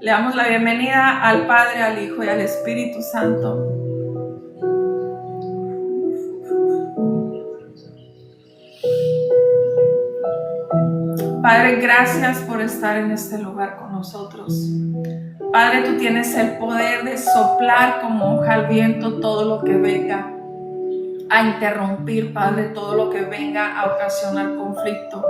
Le damos la bienvenida al Padre, al Hijo y al Espíritu Santo. Padre, gracias por estar en este lugar con nosotros. Padre, tú tienes el poder de soplar como hoja al viento todo lo que venga a interrumpir, Padre, todo lo que venga a ocasionar conflicto.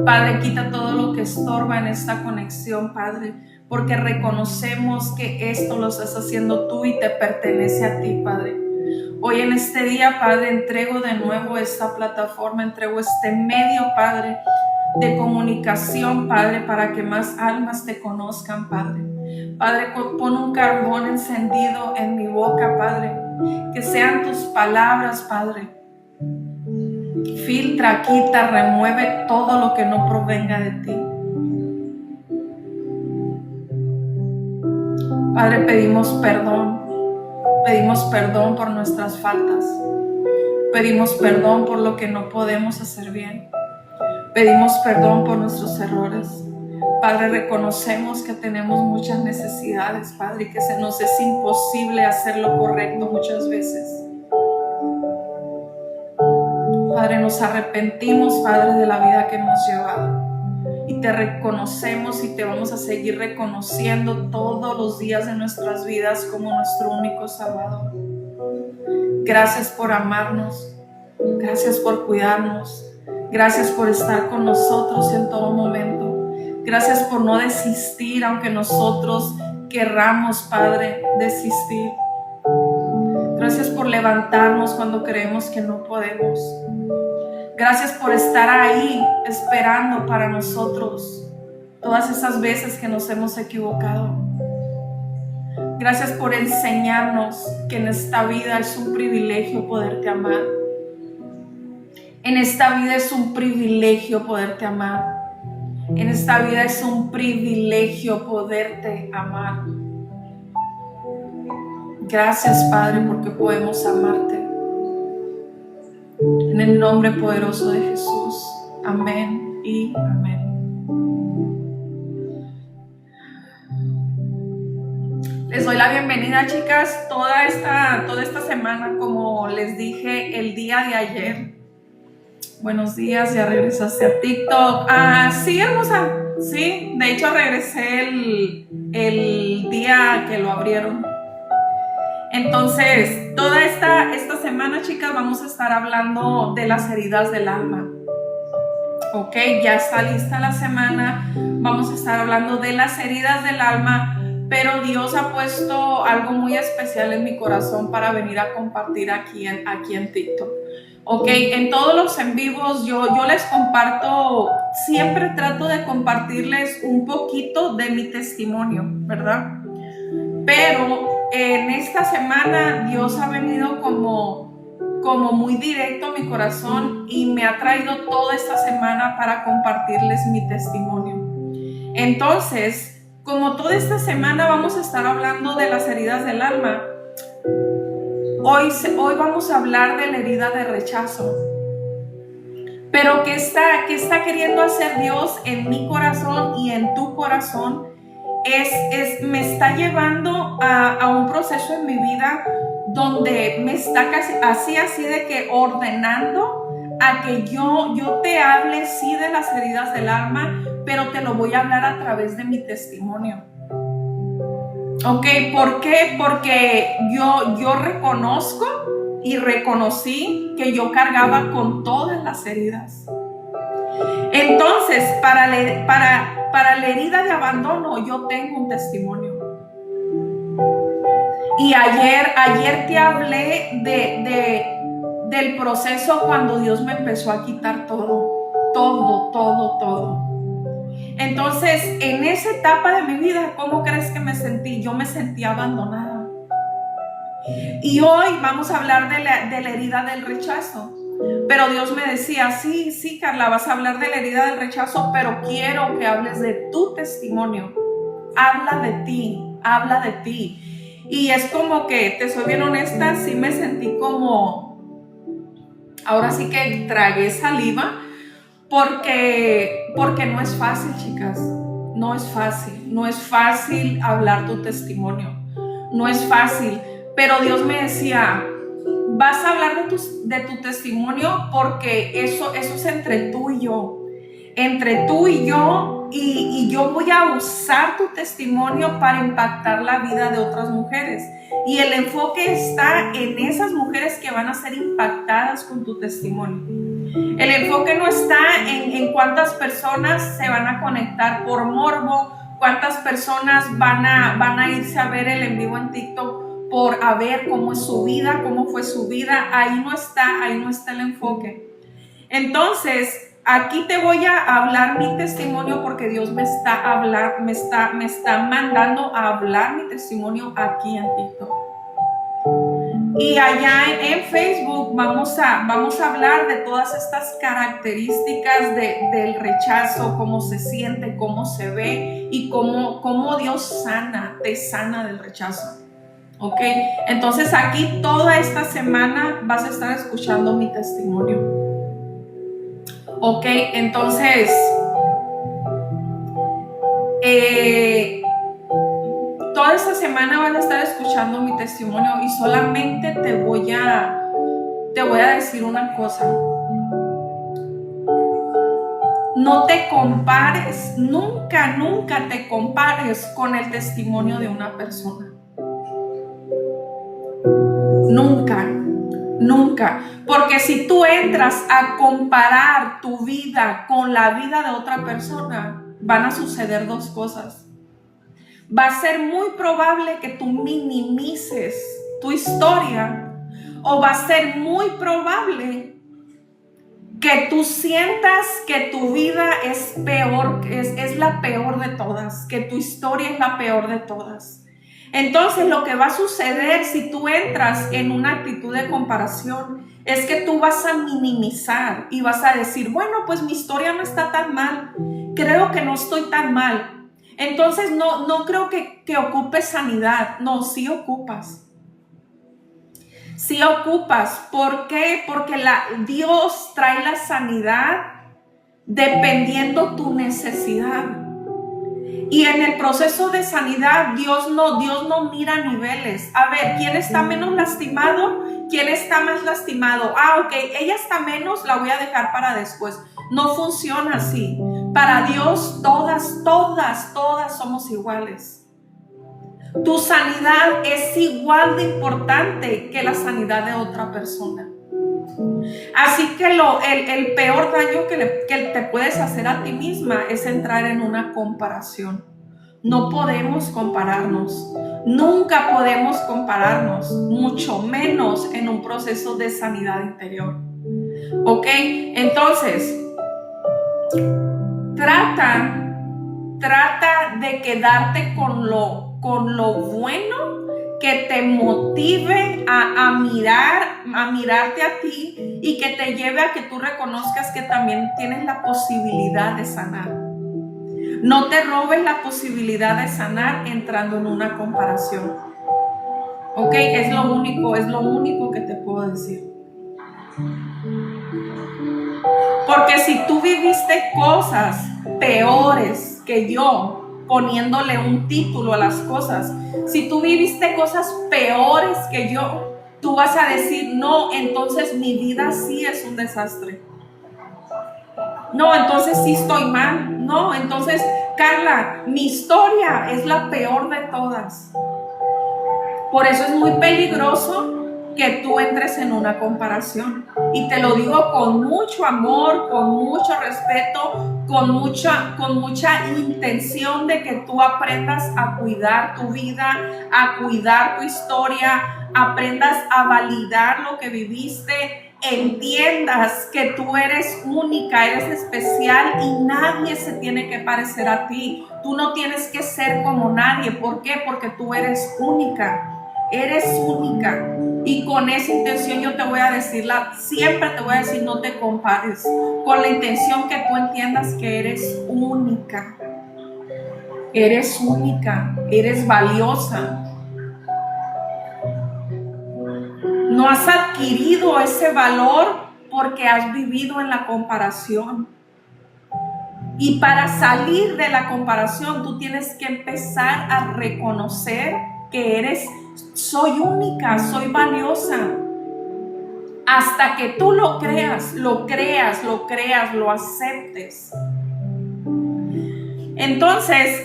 Padre, quita todo lo que estorba en esta conexión, Padre, porque reconocemos que esto lo estás haciendo tú y te pertenece a ti, Padre. Hoy en este día, Padre, entrego de nuevo esta plataforma, entrego este medio, Padre, de comunicación, Padre, para que más almas te conozcan, Padre. Padre, pon un carbón encendido en mi boca, Padre, que sean tus palabras, Padre. Filtra, quita, remueve todo lo que no provenga de ti. Padre, pedimos perdón por nuestras faltas, pedimos perdón por lo que no podemos hacer bien, pedimos perdón por nuestros errores. Padre, reconocemos que tenemos muchas necesidades, Padre, y que se nos es imposible hacer lo correcto muchas veces. Padre, nos arrepentimos, Padre, de la vida que hemos llevado. Y te reconocemos y te vamos a seguir reconociendo todos los días de nuestras vidas como nuestro único Salvador. Gracias por amarnos, gracias por cuidarnos, gracias por estar con nosotros en todo momento. Gracias por no desistir, aunque nosotros querramos, Padre, desistir. Gracias por levantarnos cuando creemos que no podemos. Gracias por estar ahí esperando para nosotros todas esas veces que nos hemos equivocado. Gracias por enseñarnos que en esta vida es un privilegio poderte amar. En esta vida es un privilegio poderte amar. En esta vida es un privilegio poderte amar. Gracias, Padre, porque podemos amarte. En el nombre poderoso de Jesús. Amén y amén. Les doy la bienvenida, chicas, toda esta semana, como les dije el día de ayer. Buenos días, ya regresaste a TikTok. Sí, hermosa. Sí, de hecho regresé el día que lo abrieron. Entonces, toda esta semana, chicas, vamos a estar hablando de las heridas del alma. Ok, ya está lista la semana. Vamos a estar hablando de las heridas del alma, pero Dios ha puesto algo muy especial en mi corazón para venir a compartir aquí en TikTok. Ok, en todos los en vivos yo les comparto, siempre trato de compartirles un poquito de mi testimonio, ¿verdad? Pero en esta semana Dios ha venido como muy directo a mi corazón y me ha traído toda esta semana para compartirles mi testimonio. Entonces, como toda esta semana vamos a estar hablando de las heridas del alma, hoy vamos a hablar de la herida de rechazo. Pero ¿qué está queriendo hacer Dios en mi corazón y en tu corazón? Me está llevando a un proceso en mi vida donde me está casi así de que ordenando a que yo te hable sí de las heridas del alma, pero te lo voy a hablar a través de mi testimonio. Ok, ¿por qué? Porque yo reconozco y reconocí que yo cargaba con todas las heridas. Entonces, para la herida de abandono, yo tengo un testimonio. Y ayer te hablé del proceso cuando Dios me empezó a quitar todo. Entonces, en esa etapa de mi vida, ¿cómo crees que me sentí? Yo me sentí abandonada. Y hoy vamos a hablar de la herida del rechazo. Pero Dios me decía, sí, Carla, vas a hablar de la herida del rechazo, pero quiero que hables de tu testimonio. Habla de ti. Y es como que, te soy bien honesta, sí me sentí como, ahora sí que tragué saliva, porque no es fácil, chicas. no es fácil hablar tu testimonio, no es fácil, pero Dios me decía, vas a hablar de tu testimonio porque eso es entre tú y yo, y yo voy a usar tu testimonio para impactar la vida de otras mujeres. Y el enfoque está en esas mujeres que van a ser impactadas con tu testimonio. El enfoque no está en cuántas personas se van a conectar por morbo, cuántas personas van a irse a ver el en vivo en TikTok por a ver cómo es su vida, cómo fue su vida. Ahí no está el enfoque. Entonces, aquí te voy a hablar mi testimonio porque Dios me está mandando a hablar mi testimonio aquí en TikTok. Y allá en Facebook vamos a hablar de todas estas características del rechazo, cómo se siente, cómo se ve y cómo Dios te sana del rechazo. ¿Ok? Entonces aquí toda esta semana vas a estar escuchando mi testimonio. ¿Ok? Entonces, toda esta semana van a estar escuchando mi testimonio y solamente te voy a decir una cosa. No te compares, nunca te compares con el testimonio de una persona. Nunca. Porque si tú entras a comparar tu vida con la vida de otra persona, van a suceder dos cosas. Va a ser muy probable que tú minimices tu historia, o va a ser muy probable que tú sientas que tu vida es peor, es la peor de todas, que tu historia es la peor de todas. Entonces lo que va a suceder si tú entras en una actitud de comparación es que tú vas a minimizar y vas a decir, bueno, pues mi historia no está tan mal, creo que no estoy tan mal. Entonces no creo que ocupes sanidad. No, sí ocupas. Sí ocupas. ¿Por qué? Porque Dios trae la sanidad dependiendo tu necesidad. Y en el proceso de sanidad, Dios no mira niveles. A ver, ¿quién está menos lastimado? ¿Quién está más lastimado? Ok, ella está menos, la voy a dejar para después. No funciona así. Para Dios, todas somos iguales. Tu sanidad es igual de importante que la sanidad de otra persona. Así que el peor daño que te puedes hacer a ti misma es entrar en una comparación. No podemos compararnos. Nunca podemos compararnos, mucho menos en un proceso de sanidad interior. ¿Ok? Entonces, trata de quedarte con lo bueno que te motive a mirarte a ti y que te lleve a que tú reconozcas que también tienes la posibilidad de sanar. No te robes la posibilidad de sanar entrando en una comparación. ¿Ok? Es lo único que te puedo decir. Porque si tú viviste cosas peores que yo, poniéndole un título a las cosas, si tú viviste cosas peores que yo, tú vas a decir, no, entonces mi vida sí es un desastre. No, entonces sí estoy mal. No, entonces, Carla, mi historia es la peor de todas. Por eso es muy peligroso que tú entres en una comparación. Y te lo digo con mucho amor, con mucho respeto, con mucha intención de que tú aprendas a cuidar tu vida, a cuidar tu historia, aprendas a validar lo que viviste, entiendas que tú eres única, eres especial y nadie se tiene que parecer a ti. Tú no tienes que ser como nadie. ¿Por qué? Porque tú eres única. Eres única. Y con esa intención yo te voy a decir, siempre te voy a decir, no te compares, con la intención que tú entiendas que eres única. Eres única, eres valiosa. No has adquirido ese valor porque has vivido en la comparación. Y para salir de la comparación, tú tienes que empezar a reconocer que soy única, soy valiosa. Hasta que tú lo creas, lo aceptes. Entonces,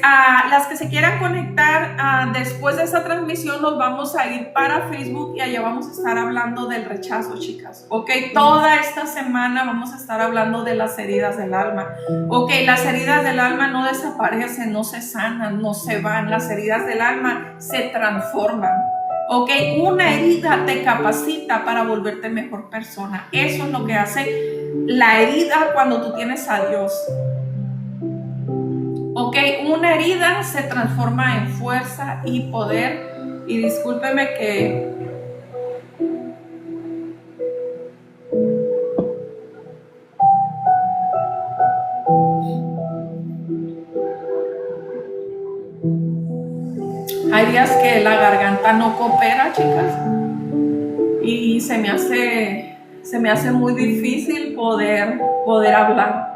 las que se quieran conectar después de esta transmisión, nos vamos a ir para Facebook y allá vamos a estar hablando del rechazo, chicas. Ok, toda esta semana vamos a estar hablando de las heridas del alma. Ok, las heridas del alma no desaparecen, no se sanan, no se van. Las heridas del alma se transforman. Ok, una herida te capacita para volverte mejor persona. Eso es lo que hace la herida cuando tú tienes a Dios. Ok, una herida se transforma en fuerza y poder. Y discúlpeme que hay días que la garganta no coopera, chicas, y se me hace muy difícil poder hablar.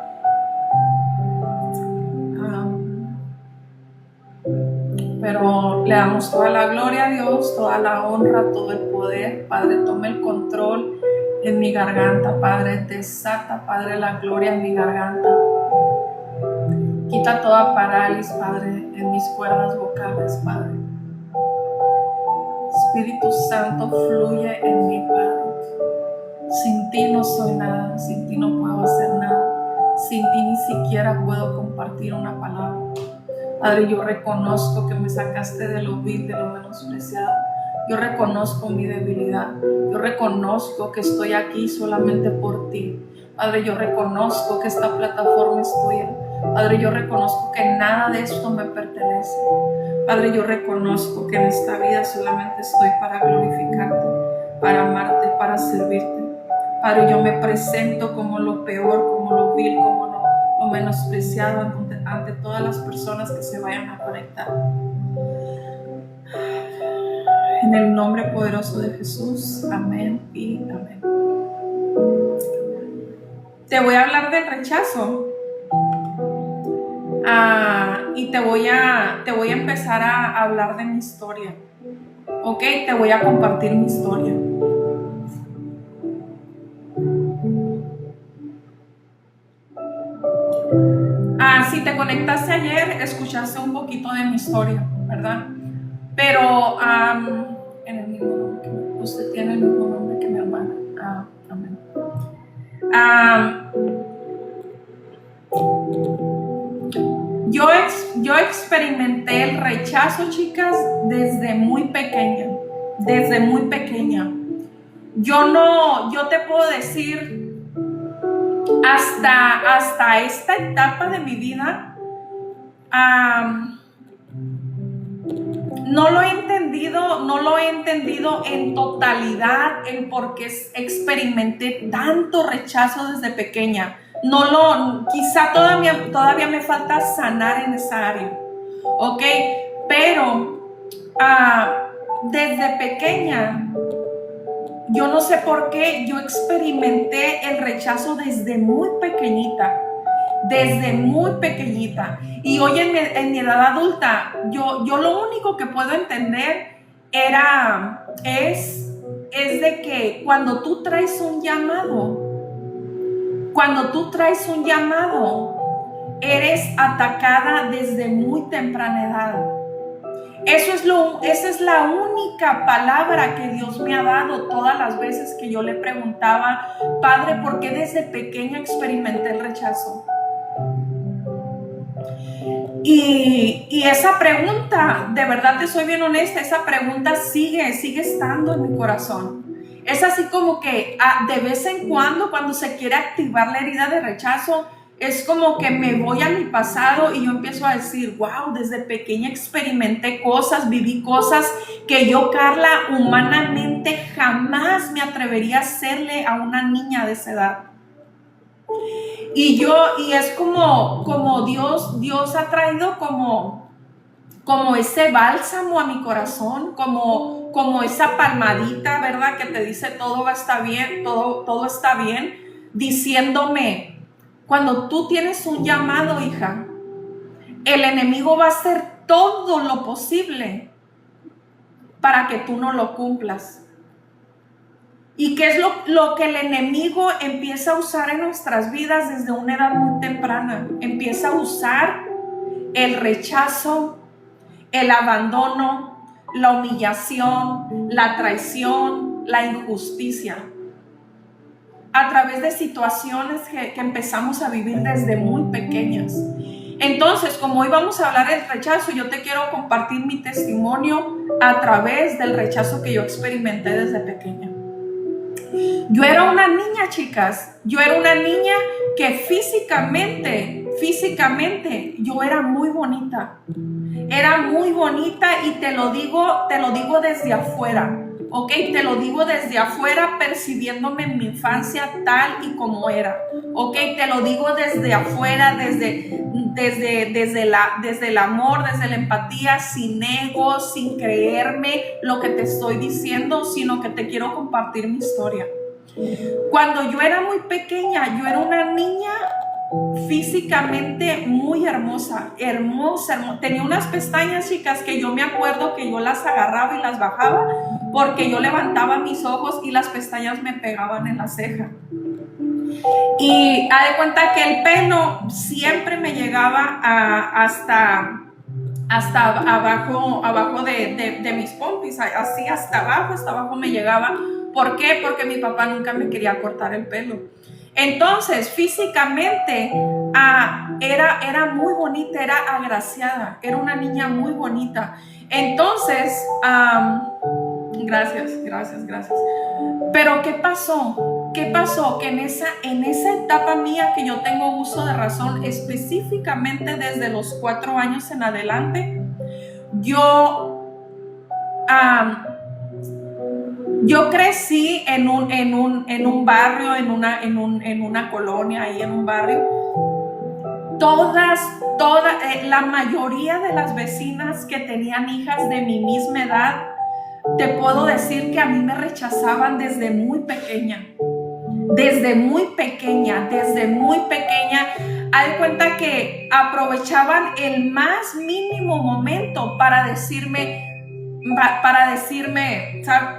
Pero le damos toda la gloria a Dios, toda la honra, todo el poder. Padre, tome el control en mi garganta, Padre, desata, Padre, la gloria en mi garganta. Quita toda parálisis, Padre, en mis cuerdas vocales, Padre. Espíritu Santo, fluye en mí, Padre. Sin ti no soy nada, sin ti no puedo hacer nada, sin ti ni siquiera puedo compartir una palabra. Padre, yo reconozco que me sacaste de lo vil, de lo menospreciado. Yo reconozco mi debilidad. Yo reconozco que estoy aquí solamente por ti. Padre, yo reconozco que esta plataforma es tuya. Padre, yo reconozco que nada de esto me pertenece. Padre, yo reconozco que en esta vida solamente estoy para glorificarte, para amarte, para servirte. Padre, yo me presento como lo peor, como lo vil, como lo menospreciado ante todas las personas que se vayan a conectar. En el nombre poderoso de Jesús, amén y amén. Te voy a hablar del rechazo. Y te voy a empezar a hablar de mi historia. Ok, te voy a compartir mi historia. Si te conectaste ayer, escuchaste un poquito de mi historia, ¿verdad? Pero en el mismo nombre usted tiene el mismo nombre que mi hermana. Amén. Yo experimenté el rechazo, chicas, desde muy pequeña. Desde muy pequeña. Yo te puedo decir, hasta esta etapa de mi vida, no lo he entendido en totalidad el por qué experimenté tanto rechazo desde pequeña. Quizá todavía me falta sanar en esa área, ¿ok? Pero desde pequeña, yo no sé por qué, yo experimenté el rechazo desde muy pequeñita. Y hoy en mi edad adulta, yo lo único que puedo entender es de que cuando tú traes un llamado, eres atacada desde muy temprana edad. Esa es la única palabra que Dios me ha dado todas las veces que yo le preguntaba, Padre, ¿por qué desde pequeña experimenté el rechazo? Y esa pregunta, de verdad te soy bien honesta, esa pregunta sigue estando en mi corazón. Es así como que de vez en cuando se quiere activar la herida de rechazo, es como que me voy a mi pasado y yo empiezo a decir, wow, desde pequeña experimenté cosas, viví cosas que yo, Carla, humanamente jamás me atrevería a hacerle a una niña de esa edad. Y es como Dios ha traído como ese bálsamo a mi corazón, como esa palmadita, ¿verdad? Que te dice todo va a estar bien, todo está bien, diciéndome, Cuando tú tienes un llamado, hija, el enemigo va a hacer todo lo posible para que tú no lo cumplas. ¿Y qué es lo que el enemigo empieza a usar en nuestras vidas desde una edad muy temprana? Empieza a usar el rechazo, el abandono, la humillación, la traición, la injusticia. A través de situaciones que empezamos a vivir desde muy pequeñas. Entonces, como hoy vamos a hablar del rechazo, yo te quiero compartir mi testimonio a través del rechazo que yo experimenté desde pequeña. Yo era una niña, chicas. Yo era una niña que físicamente, yo era muy bonita. Era muy bonita y te lo digo desde afuera. Ok, te lo digo desde afuera, percibiéndome en mi infancia tal y como era. Ok, te lo digo desde afuera, desde el amor, desde la empatía, sin ego, sin creerme lo que te estoy diciendo, sino que te quiero compartir mi historia. Cuando yo era muy pequeña, yo era una niña físicamente muy hermosa. Tenía unas pestañas, chicas, que yo me acuerdo que yo las agarraba y las bajaba porque yo levantaba mis ojos y las pestañas me pegaban en la ceja. Y haz de cuenta que el pelo siempre me llegaba hasta abajo de mis pompis, así hasta abajo me llegaba. ¿Por qué? Porque mi papá nunca me quería cortar el pelo. Entonces, físicamente era muy bonita, era agraciada, era una niña muy bonita. Entonces, gracias. Pero ¿qué pasó? Que en esa etapa mía que yo tengo uso de razón, específicamente desde los 4 años en adelante, yo crecí en un barrio, en una colonia, ahí en un barrio. La mayoría de las vecinas que tenían hijas de mi misma edad, te puedo decir que a mí me rechazaban desde muy pequeña. Desde muy pequeña. Haz de cuenta que aprovechaban el más mínimo momento para decirme,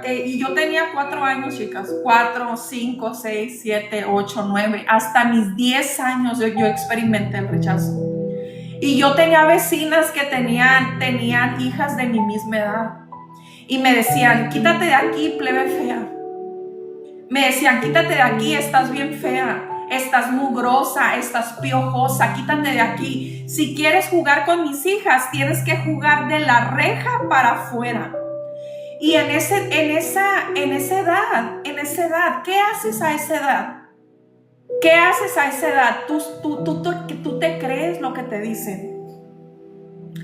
y yo tenía 4 años, chicas, 4, 5, 6, 7, 8, 9, hasta mis 10 años yo experimenté el rechazo. Y yo tenía vecinas que tenían hijas de mi misma edad y me decían, quítate de aquí, plebe fea. Me decían, quítate de aquí, estás bien fea. Estás mugrosa, estás piojosa, quítate de aquí. Si quieres jugar con mis hijas, tienes que jugar de la reja para afuera. Y en esa edad, ¿qué haces a esa edad? ¿Qué haces a esa edad? Tú te crees lo que te dicen.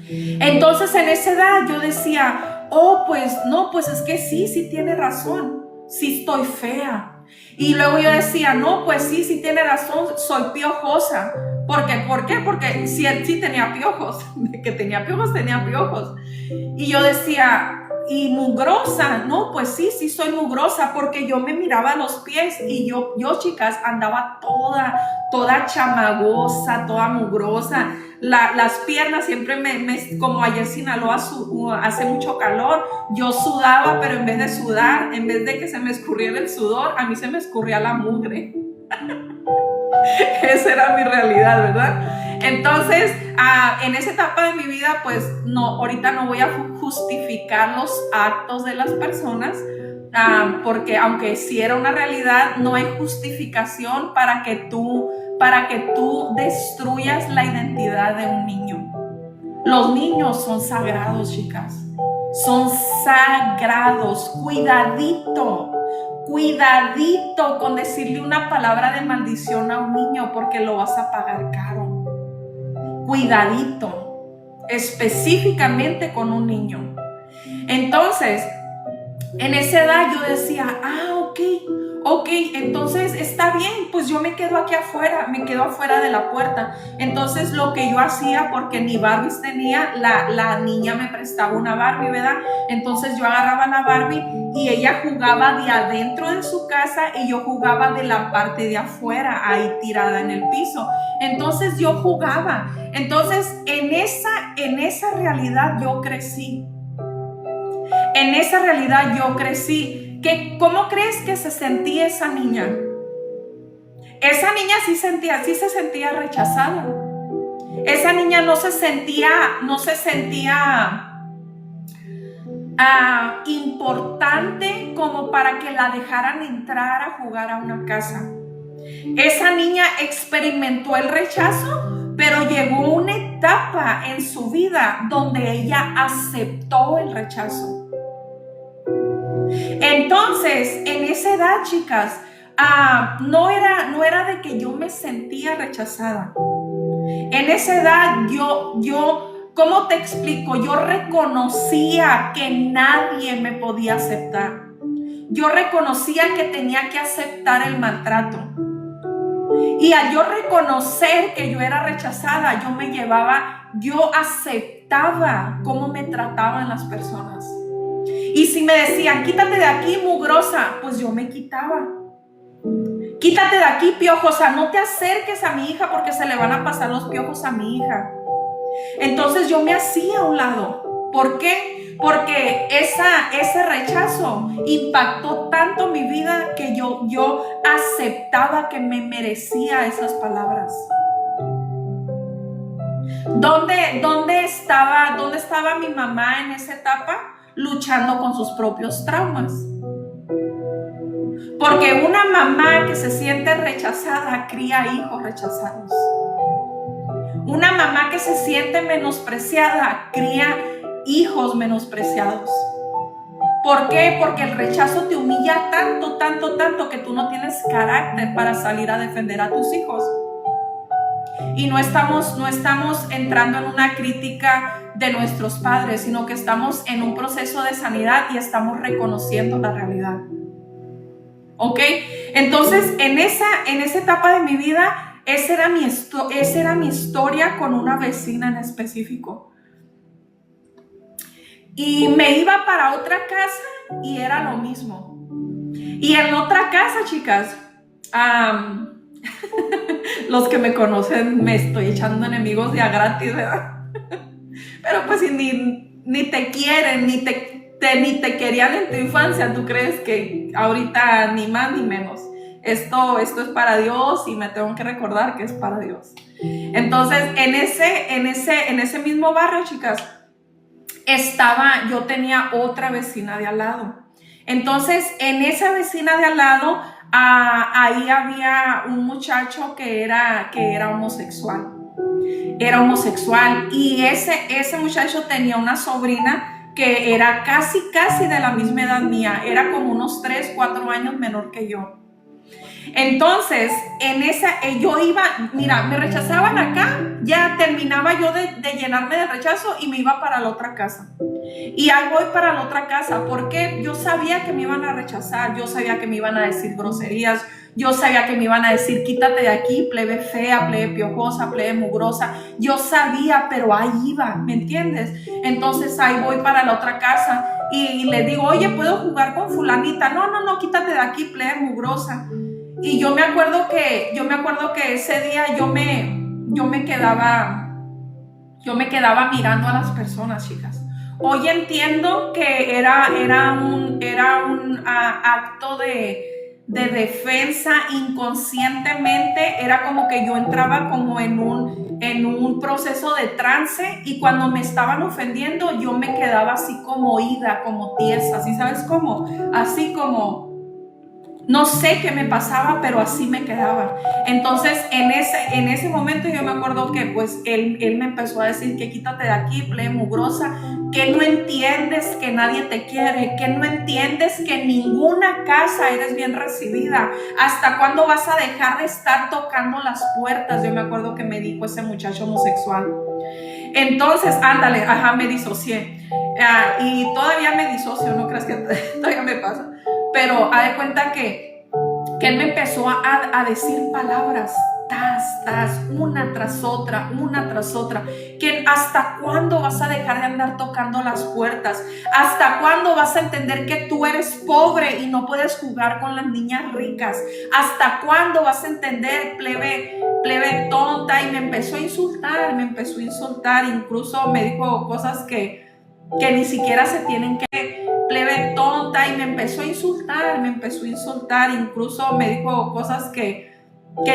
Entonces en esa edad yo decía, pues es que sí tiene razón, sí estoy fea. Y luego yo decía, no, pues sí tiene razón, soy piojosa. ¿Por qué? Porque sí tenía piojos. De que tenía piojos. Y yo decía, y mugrosa, no, pues sí soy mugrosa, porque yo me miraba los pies y yo chicas, andaba toda chamagosa, toda mugrosa. Las piernas siempre como ayer Sinaloa hace mucho calor, yo sudaba, pero en vez de sudar, en vez de que se me escurriera el sudor, a mí se me escurría la mugre. Esa era mi realidad, ¿verdad? Entonces, en esa etapa de mi vida, pues ahorita no voy a justificar los actos de las personas, porque aunque sí era una realidad, no hay justificación para que tú destruyas la identidad de un niño. Los niños son sagrados, chicas. Son sagrados. Cuidadito con decirle una palabra de maldición a un niño, porque lo vas a pagar caro. Cuidadito, específicamente con un niño. Entonces, en esa edad yo decía, Ok, entonces está bien, pues yo me quedo aquí afuera, me quedo afuera de la puerta. Entonces lo que yo hacía, porque ni Barbies tenía, la niña me prestaba una Barbie, ¿verdad? Entonces yo agarraba la Barbie y ella jugaba de adentro de su casa y yo jugaba de la parte de afuera, ahí tirada en el piso. Entonces yo jugaba. Entonces en esa realidad yo crecí. En esa realidad yo crecí. ¿Cómo crees que se sentía esa niña? Esa niña sí se sentía rechazada. Esa niña no se sentía importante como para que la dejaran entrar a jugar a una casa. Esa niña experimentó el rechazo, pero llegó una etapa en su vida donde ella aceptó el rechazo. Entonces, en esa edad, chicas, no era de que yo me sentía rechazada. En esa edad, ¿cómo te explico? Yo reconocía que nadie me podía aceptar. Yo reconocía que tenía que aceptar el maltrato. Y al yo reconocer que yo era rechazada, yo aceptaba cómo me trataban las personas. Y si me decían, quítate de aquí, mugrosa, pues yo me quitaba. Quítate de aquí, piojosa, no te acerques a mi hija porque se le van a pasar los piojos a mi hija. Entonces yo me hacía a un lado. ¿Por qué? Porque ese rechazo impactó tanto mi vida que yo aceptaba que me merecía esas palabras. ¿Dónde estaba mi mamá en esa etapa? Luchando con sus propios traumas. Porque una mamá que se siente rechazada cría hijos rechazados. Una mamá que se siente menospreciada cría hijos menospreciados. ¿Por qué? Porque el rechazo te humilla tanto que tú no tienes carácter para salir a defender a tus hijos. Y no estamos entrando en una crítica de nuestros padres, sino que estamos en un proceso de sanidad y estamos reconociendo la realidad. ¿Ok? Entonces, en esa etapa de mi vida, esa era mi historia con una vecina en específico. Y me iba para otra casa y era lo mismo. Y en otra casa, chicas, los que me conocen me estoy echando enemigos de a gratis, ¿verdad? Pero pues si ni te quieren, ni te querían en tu infancia, ¿tú crees que ahorita ni más ni menos? Esto es para Dios y me tengo que recordar que es para Dios. Entonces, en ese mismo barrio, chicas, yo tenía otra vecina de al lado. Entonces, en esa vecina de al lado, ahí había un muchacho que era homosexual. Era homosexual y ese muchacho tenía una sobrina que era casi de la misma edad mía. Era como unos 3, 4 años menor que yo. Entonces, yo iba, mira, me rechazaban acá, ya terminaba yo de llenarme de rechazo y me iba para la otra casa. Y ahí voy para la otra casa, porque yo sabía que me iban a rechazar, yo sabía que me iban a decir groserías, yo sabía que me iban a decir, quítate de aquí, plebe fea, plebe piojosa, plebe mugrosa. Yo sabía, pero ahí iba, ¿me entiendes? Entonces ahí voy para la otra casa y le digo, oye, ¿puedo jugar con fulanita? No, quítate de aquí, plebe mugrosa. Y yo me acuerdo que ese día yo me quedaba mirando a las personas, chicas. Hoy entiendo que era un acto de defensa inconscientemente. Era como que yo entraba como en un proceso de trance y cuando me estaban ofendiendo yo me quedaba así como oída, como tiesa, ¿sí sabes cómo? Así como no sé qué me pasaba, pero así me quedaba. Entonces, en ese momento yo me acuerdo que pues él me empezó a decir que quítate de aquí, plebe mugrosa, que no entiendes que nadie te quiere, que no entiendes que en ninguna casa eres bien recibida. ¿Hasta cuándo vas a dejar de estar tocando las puertas? Yo me acuerdo que me dijo ese muchacho homosexual. Entonces, ándale, me disocié. Y todavía me disocio, no creas que todavía me pasa. Pero haz de cuenta que que él me empezó a decir palabras, una tras otra, que hasta cuándo vas a dejar de andar tocando las puertas, hasta cuándo vas a entender que tú eres pobre y no puedes jugar con las niñas ricas, hasta cuándo vas a entender, plebe tonta, y me empezó a insultar, incluso me dijo cosas que ni siquiera se tienen que, plebe tonta, y me empezó a insultar, incluso me dijo cosas que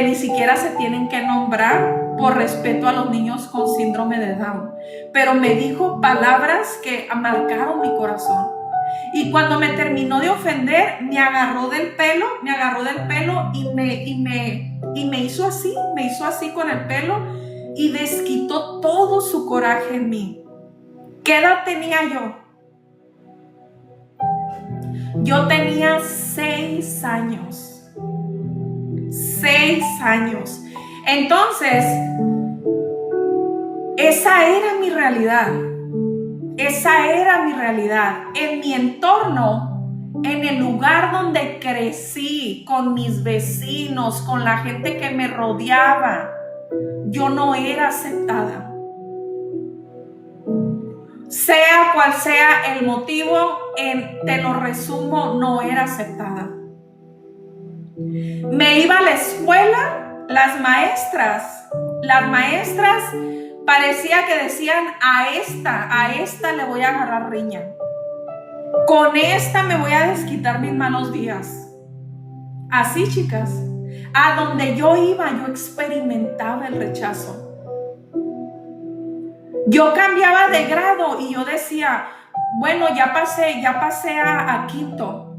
ni siquiera se tienen que nombrar por respeto a los niños con síndrome de Down. Pero me dijo palabras que marcaron mi corazón. Y cuando me terminó de ofender, me agarró del pelo y me hizo así con el pelo y desquitó todo su coraje en mí. ¿Qué edad tenía yo? Yo tenía 6 años. 6 años. Entonces, esa era mi realidad. En mi entorno, en el lugar donde crecí, con mis vecinos, con la gente que me rodeaba, yo no era aceptada. Sea cual sea el motivo, te lo resumo, no era aceptada. Me iba a la escuela, las maestras parecía que decían, a esta le voy a agarrar riña, con esta me voy a desquitar mis malos días. Así, chicas, a donde yo iba, yo experimentaba el rechazo. Yo cambiaba de grado y yo decía, bueno, ya pasé a quinto.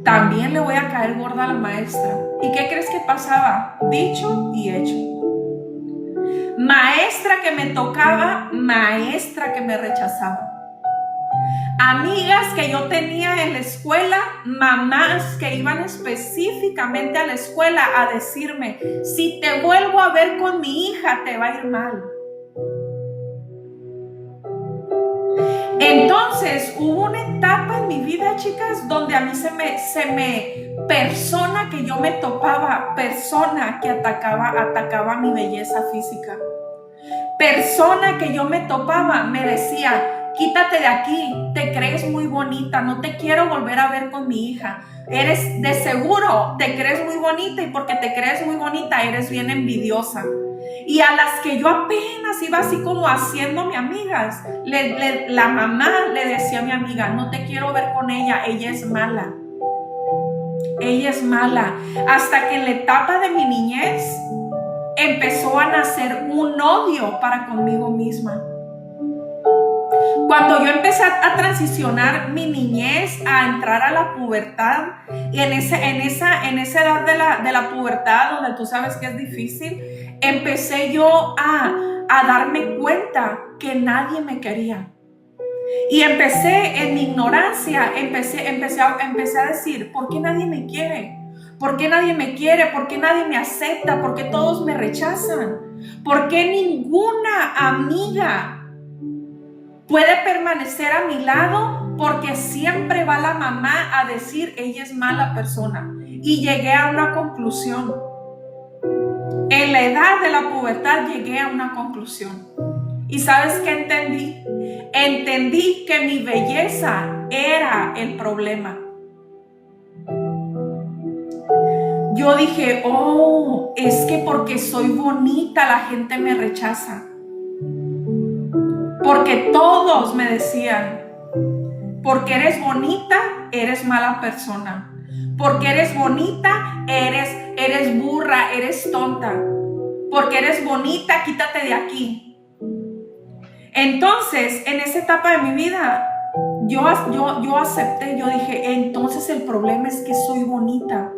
También le voy a caer gorda a la maestra. ¿Y qué crees que pasaba? Dicho y hecho. Maestra que me tocaba, maestra que me rechazaba. Amigas que yo tenía en la escuela, mamás que iban específicamente a la escuela a decirme, si te vuelvo a ver con mi hija, te va a ir mal. Entonces hubo una etapa en mi vida, chicas, donde a mí persona que yo me topaba, persona que atacaba mi belleza física, persona que yo me topaba me decía, quítate de aquí, te crees muy bonita, no te quiero volver a ver con mi hija, eres de seguro, te crees muy bonita y porque te crees muy bonita eres bien envidiosa. Y a las que yo apenas iba así como haciéndome amigas, la mamá le decía a mi amiga, no te quiero ver con ella, ella es mala. Hasta que en la etapa de mi niñez empezó a nacer un odio para conmigo misma. Cuando yo empecé a transicionar mi niñez, a entrar a la pubertad, y en esa edad de la pubertad, donde tú sabes que es difícil, empecé yo a darme cuenta que nadie me quería. Y empecé en mi ignorancia, empecé a decir, ¿por qué nadie me quiere? ¿Por qué nadie me quiere? ¿Por qué nadie me acepta? ¿Por qué todos me rechazan? ¿Por qué ninguna amiga puede permanecer a mi lado? Porque siempre va la mamá a decir, ella es mala persona. Y llegué a una conclusión. En la edad de la pubertad llegué a una conclusión. ¿Y sabes qué entendí? Entendí que mi belleza era el problema. Yo dije, es que porque soy bonita la gente me rechaza. Porque todos me decían, porque eres bonita, eres mala persona. Porque eres bonita, eres burra, eres tonta. Porque eres bonita, quítate de aquí. Entonces, en esa etapa de mi vida, yo acepté, yo dije, entonces el problema es que soy bonita.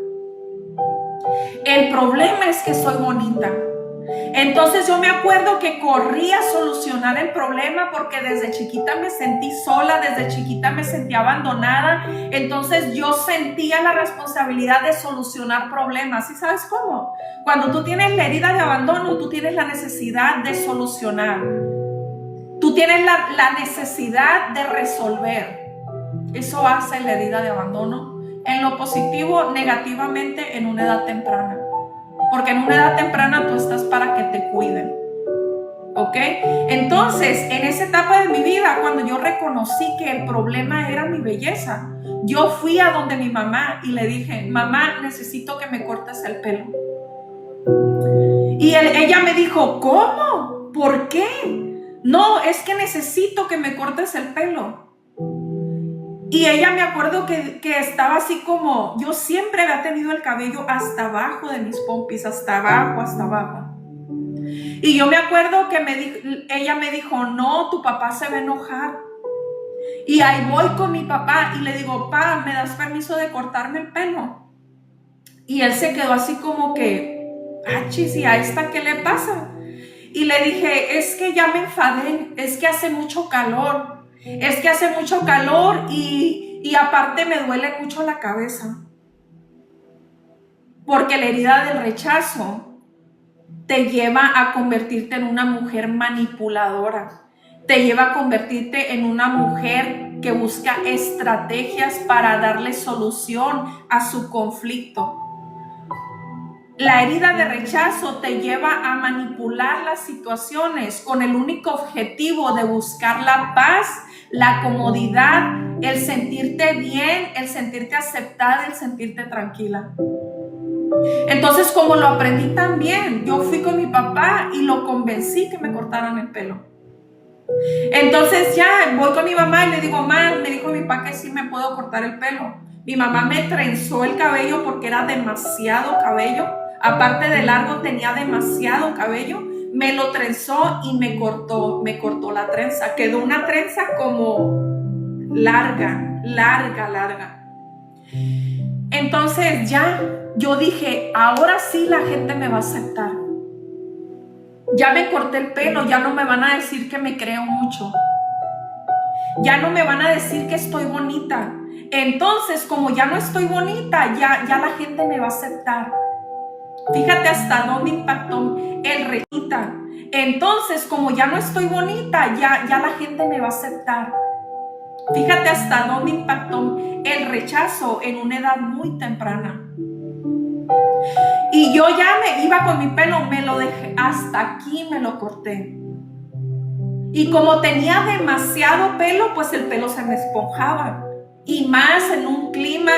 El problema es que soy bonita. Entonces yo me acuerdo que corrí a solucionar el problema porque desde chiquita me sentí sola, desde chiquita me sentía abandonada. Entonces yo sentía la responsabilidad de solucionar problemas. ¿Y sabes cómo? Cuando tú tienes la herida de abandono, tú tienes la necesidad de solucionar. Tú tienes la necesidad de resolver. Eso hace la herida de abandono, en lo positivo, negativamente en una edad temprana. Porque en una edad temprana tú estás para que te cuiden. ¿Ok? Entonces, en esa etapa de mi vida, cuando yo reconocí que el problema era mi belleza, yo fui a donde mi mamá y le dije, mamá, necesito que me cortes el pelo. Y ella me dijo, ¿cómo? ¿Por qué? No, es que necesito que me cortes el pelo. Y ella, me acuerdo que estaba así como, yo siempre había tenido el cabello hasta abajo de mis pompis, hasta abajo. Y yo me acuerdo que ella me dijo, no, tu papá se va a enojar. Y ahí voy con mi papá y le digo, pa, ¿me das permiso de cortarme el pelo? Y él se quedó así como que, achis, ¿y a esta qué le pasa? Y le dije, es que ya me enfadé, es que hace mucho calor. Y aparte me duele mucho la cabeza. Porque la herida del rechazo te lleva a convertirte en una mujer manipuladora. Te lleva a convertirte en una mujer que busca estrategias para darle solución a su conflicto. La herida de rechazo te lleva a manipular las situaciones con el único objetivo de buscar la paz, la comodidad, el sentirte bien, el sentirte aceptada, el sentirte tranquila. Entonces, como lo aprendí también, yo fui con mi papá y lo convencí que me cortaran el pelo. Entonces ya voy con mi mamá y le digo, mamá, me dijo mi papá que sí me puedo cortar el pelo. Mi mamá me trenzó el cabello porque era demasiado cabello. Aparte de largo, tenía demasiado cabello. Me lo trenzó y me cortó la trenza. Quedó una trenza como larga. Entonces ya yo dije, ahora sí la gente me va a aceptar. Ya me corté el pelo, ya no me van a decir que me creo mucho. Ya no me van a decir que estoy bonita. Entonces, como ya no estoy bonita, ya la gente me va a aceptar. Fíjate hasta dónde impactó el rechazo. Entonces, como ya no estoy bonita, ya la gente me va a aceptar. Fíjate hasta dónde impactó el rechazo en una edad muy temprana. Y yo ya me iba con mi pelo, me lo dejé, hasta aquí me lo corté. Y como tenía demasiado pelo, pues el pelo se me esponjaba. Y más en un clima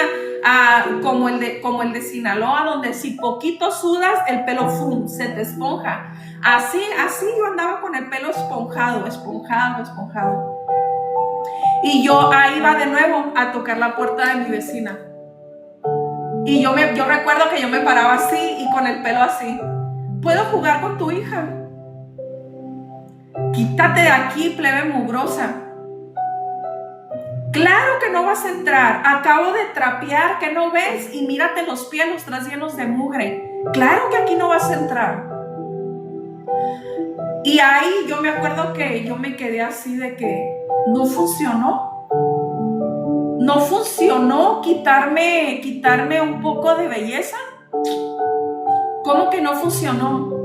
como el de Sinaloa, donde si poquito sudas, el pelo se te esponja. Así yo andaba con el pelo esponjado. Y yo ahí iba de nuevo a tocar la puerta de mi vecina. Y yo recuerdo que yo me paraba así y con el pelo así. ¿Puedo jugar con tu hija? Quítate de aquí, plebe mugrosa. Claro que no vas a entrar. Acabo de trapear, ¿que no ves? Y mírate los pies, los traes llenos de mugre. Claro que aquí no vas a entrar. Y ahí yo me acuerdo que yo me quedé así de que no funcionó. No funcionó quitarme un poco de belleza. ¿Cómo que no funcionó?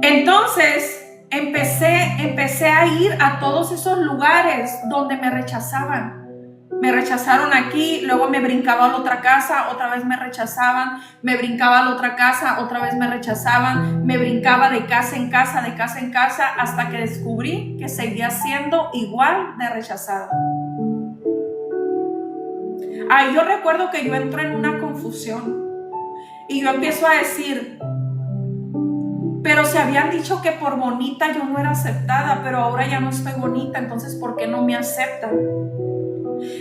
Entonces empecé a ir a todos esos lugares donde me rechazaban. Me rechazaron aquí, luego me brincaba a la otra casa, otra vez me rechazaban, me brincaba a la otra casa, otra vez me rechazaban, me brincaba de casa en casa, hasta que descubrí que seguía siendo igual de rechazada. Ahí yo recuerdo que yo entro en una confusión y yo empiezo a decir, pero se habían dicho que por bonita yo no era aceptada, pero ahora ya no estoy bonita, entonces ¿por qué no me aceptan?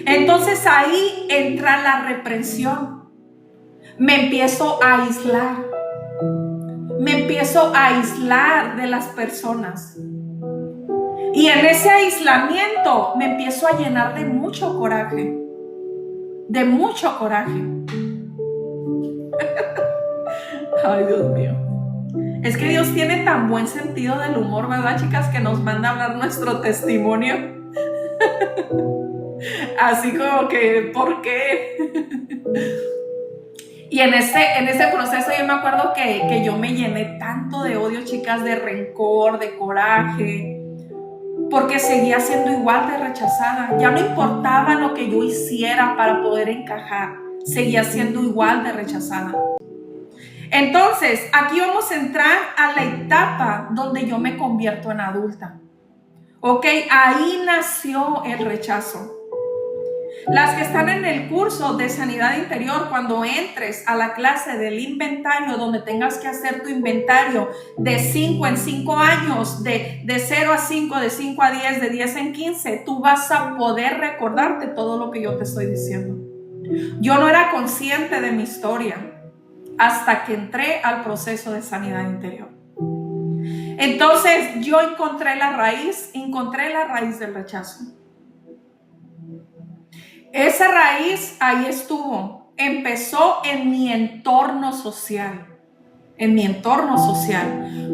Entonces ahí entra la reprensión. Me empiezo a aislar de las personas. Y en ese aislamiento me empiezo a llenar de mucho coraje. Ay, Dios mío. Es que Dios tiene tan buen sentido del humor, ¿verdad, chicas? Que nos manda a hablar nuestro testimonio. Así como que, ¿por qué? Y en ese proceso yo me acuerdo que yo me llené tanto de odio, chicas, de rencor, de coraje. porque seguía siendo igual de rechazada. Ya no importaba lo que yo hiciera para poder encajar, seguía siendo igual de rechazada. Entonces, aquí vamos a entrar a la etapa donde yo me convierto en adulta. Ok, ahí nació el rechazo. Las que están en el curso de sanidad interior, cuando entres a la clase del inventario, donde tengas que hacer tu inventario de 5 en 5 años, de 0 a 5, de 5 a 10, de 10 en 15, tú vas a poder recordarte todo lo que yo te estoy diciendo. Yo no era consciente de mi historia hasta que entré al proceso de sanidad interior. Entonces yo encontré la raíz del rechazo. Esa raíz ahí estuvo, empezó en mi entorno social.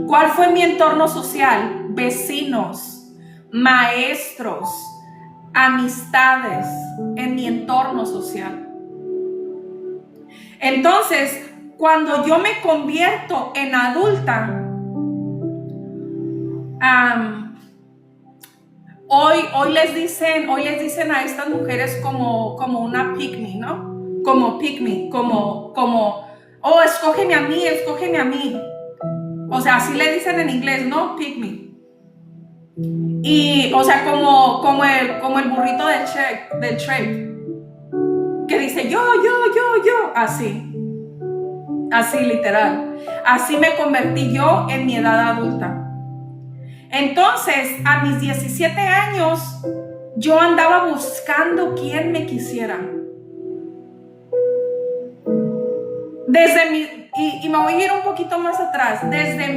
¿Cuál fue mi entorno social? Vecinos, maestros, amistades, en mi entorno social. Entonces, cuando yo me convierto en adulta, hoy les dicen a estas mujeres como una pick me, ¿no? Como pick me, como, oh, escógeme a mí. O sea, así le dicen en inglés, ¿no? Pick me. Y, o sea, como el burrito del Shrek, que dice yo, así literal. Así me convertí yo en mi edad adulta. Entonces, a mis 17 años, yo andaba buscando quien me quisiera. Y me voy a ir un poquito más atrás. Desde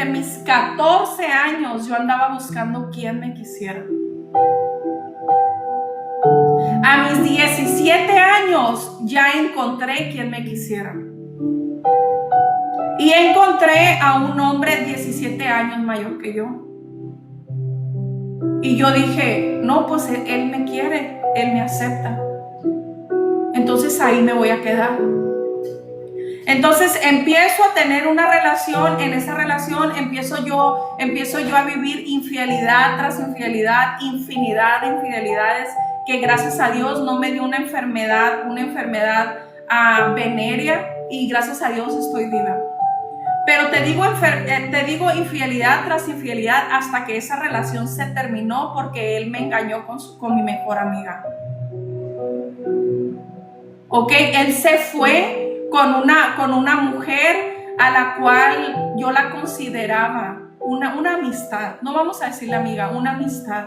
mis 14 años, yo andaba buscando quien me quisiera. A mis 17 años, ya encontré quien me quisiera. Y encontré a un hombre 17 años mayor que yo. Y yo dije, no, pues él me quiere, él me acepta. Entonces ahí me voy a quedar. Entonces empiezo a tener una relación. En esa relación empiezo yo a vivir infidelidad tras infidelidad, infinidad de infidelidades, que gracias a Dios no me dio una enfermedad venérea, y gracias a Dios estoy viva. Pero te digo infidelidad tras infidelidad hasta que esa relación se terminó porque él me engañó con mi mejor amiga. Ok, él se fue con una mujer a la cual yo la consideraba una amistad. No vamos a decirle amiga, una amistad.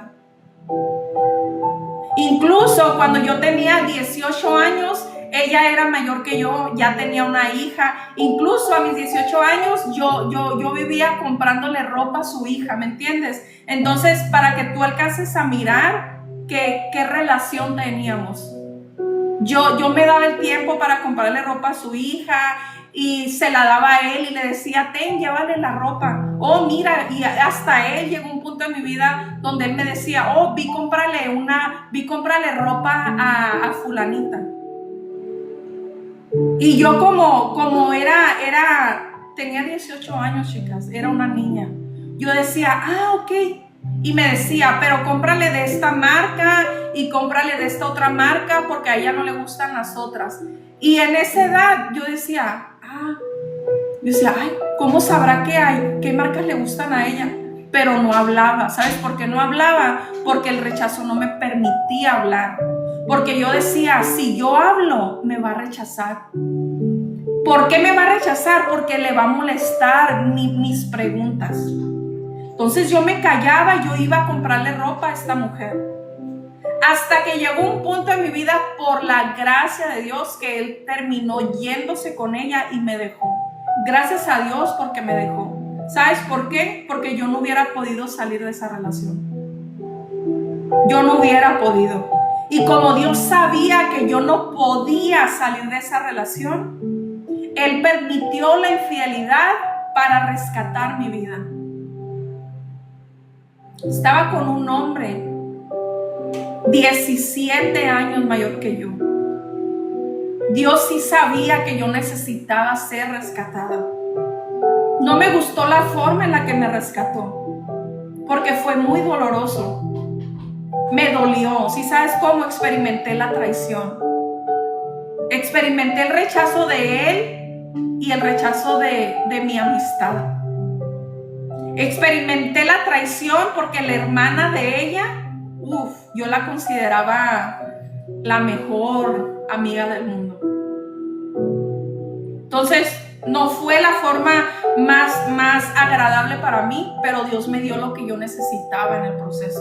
Incluso cuando yo tenía 18 años, ella era mayor que yo, ya tenía una hija. Incluso a mis 18 años yo vivía comprándole ropa a su hija, ¿me entiendes? Entonces, para que tú alcances a mirar qué relación teníamos. Yo me daba el tiempo para comprarle ropa a su hija y se la daba a él y le decía, ten, llévale la ropa. Oh, mira, y hasta él llegó un punto en mi vida donde él me decía, oh, vi cómprale ropa a fulanita. Y yo como tenía 18 años, chicas, era una niña. Yo decía, ok. Y me decía, pero cómprale de esta marca y cómprale de esta otra marca porque a ella no le gustan las otras. Y en esa edad yo decía, ay, ¿cómo sabrá qué marcas le gustan a ella? Pero no hablaba. ¿Sabes por qué no hablaba? Porque el rechazo no me permitía hablar. Porque yo decía, si yo hablo, me va a rechazar. ¿Por qué me va a rechazar? Porque le va a molestar mis preguntas. Entonces yo me callaba, yo iba a comprarle ropa a esta mujer. Hasta que llegó un punto en mi vida, por la gracia de Dios, que él terminó yéndose con ella y me dejó. Gracias a Dios porque me dejó. ¿Sabes por qué? Porque yo no hubiera podido salir de esa relación. Yo no hubiera podido. Y como Dios sabía que yo no podía salir de esa relación, Él permitió la infidelidad para rescatar mi vida. Estaba con un hombre 17 años mayor que yo. Dios sí sabía que yo necesitaba ser rescatada. No me gustó la forma en la que me rescató. porque fue muy doloroso. Me dolió. ¿Sí sabes cómo? Experimenté la traición. Experimenté el rechazo de él y el rechazo de mi amistad. Experimenté la traición porque la hermana de ella, yo la consideraba la mejor amiga del mundo. Entonces, no fue la forma más agradable para mí, pero Dios me dio lo que yo necesitaba en el proceso.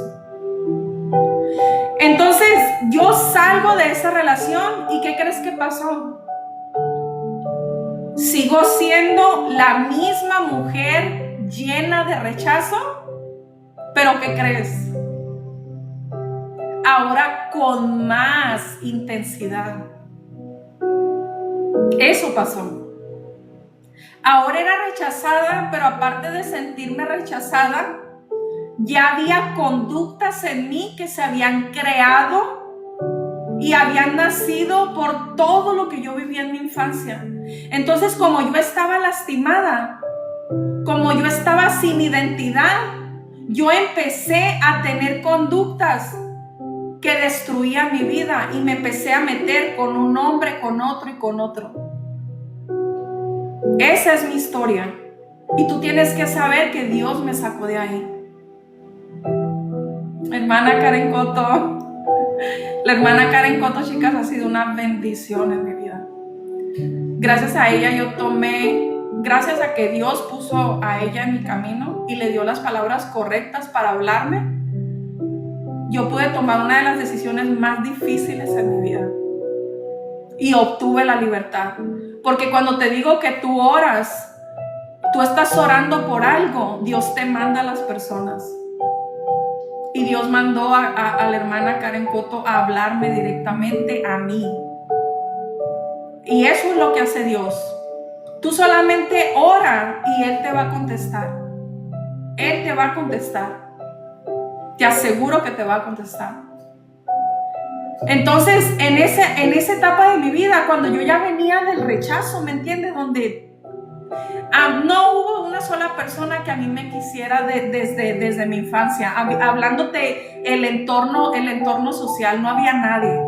Entonces, yo salgo de esa relación y ¿qué crees que pasó? Sigo siendo la misma mujer llena de rechazo, pero ¿qué crees? Ahora con más intensidad. Eso pasó. Ahora era rechazada, pero aparte de sentirme rechazada, ya había conductas en mí que se habían creado y habían nacido por todo lo que yo viví en mi infancia. Entonces, como yo estaba lastimada, como yo estaba sin identidad, yo empecé a tener conductas que destruían mi vida y me empecé a meter con un hombre, con otro y con otro. Esa es mi historia. Y tú tienes que saber que Dios me sacó de ahí. Hermana Karen Coto. La hermana Karen Coto, chicas, ha sido una bendición en mi vida. Gracias a ella gracias a que Dios puso a ella en mi camino y le dio las palabras correctas para hablarme, yo pude tomar una de las decisiones más difíciles en mi vida. Y obtuve la libertad. Porque cuando te digo que tú oras, tú estás orando por algo, Dios te manda a las personas. Y Dios mandó a la hermana Karen Coto a hablarme directamente a mí. Y eso es lo que hace Dios. Tú solamente ora y Él te va a contestar. Él te va a contestar. Te aseguro que te va a contestar. Entonces, en esa etapa de mi vida, cuando yo ya venía del rechazo, ¿me entiendes? Donde no hubo una sola persona que a mí me quisiera desde mi infancia. Hablándote el entorno social, no había nadie.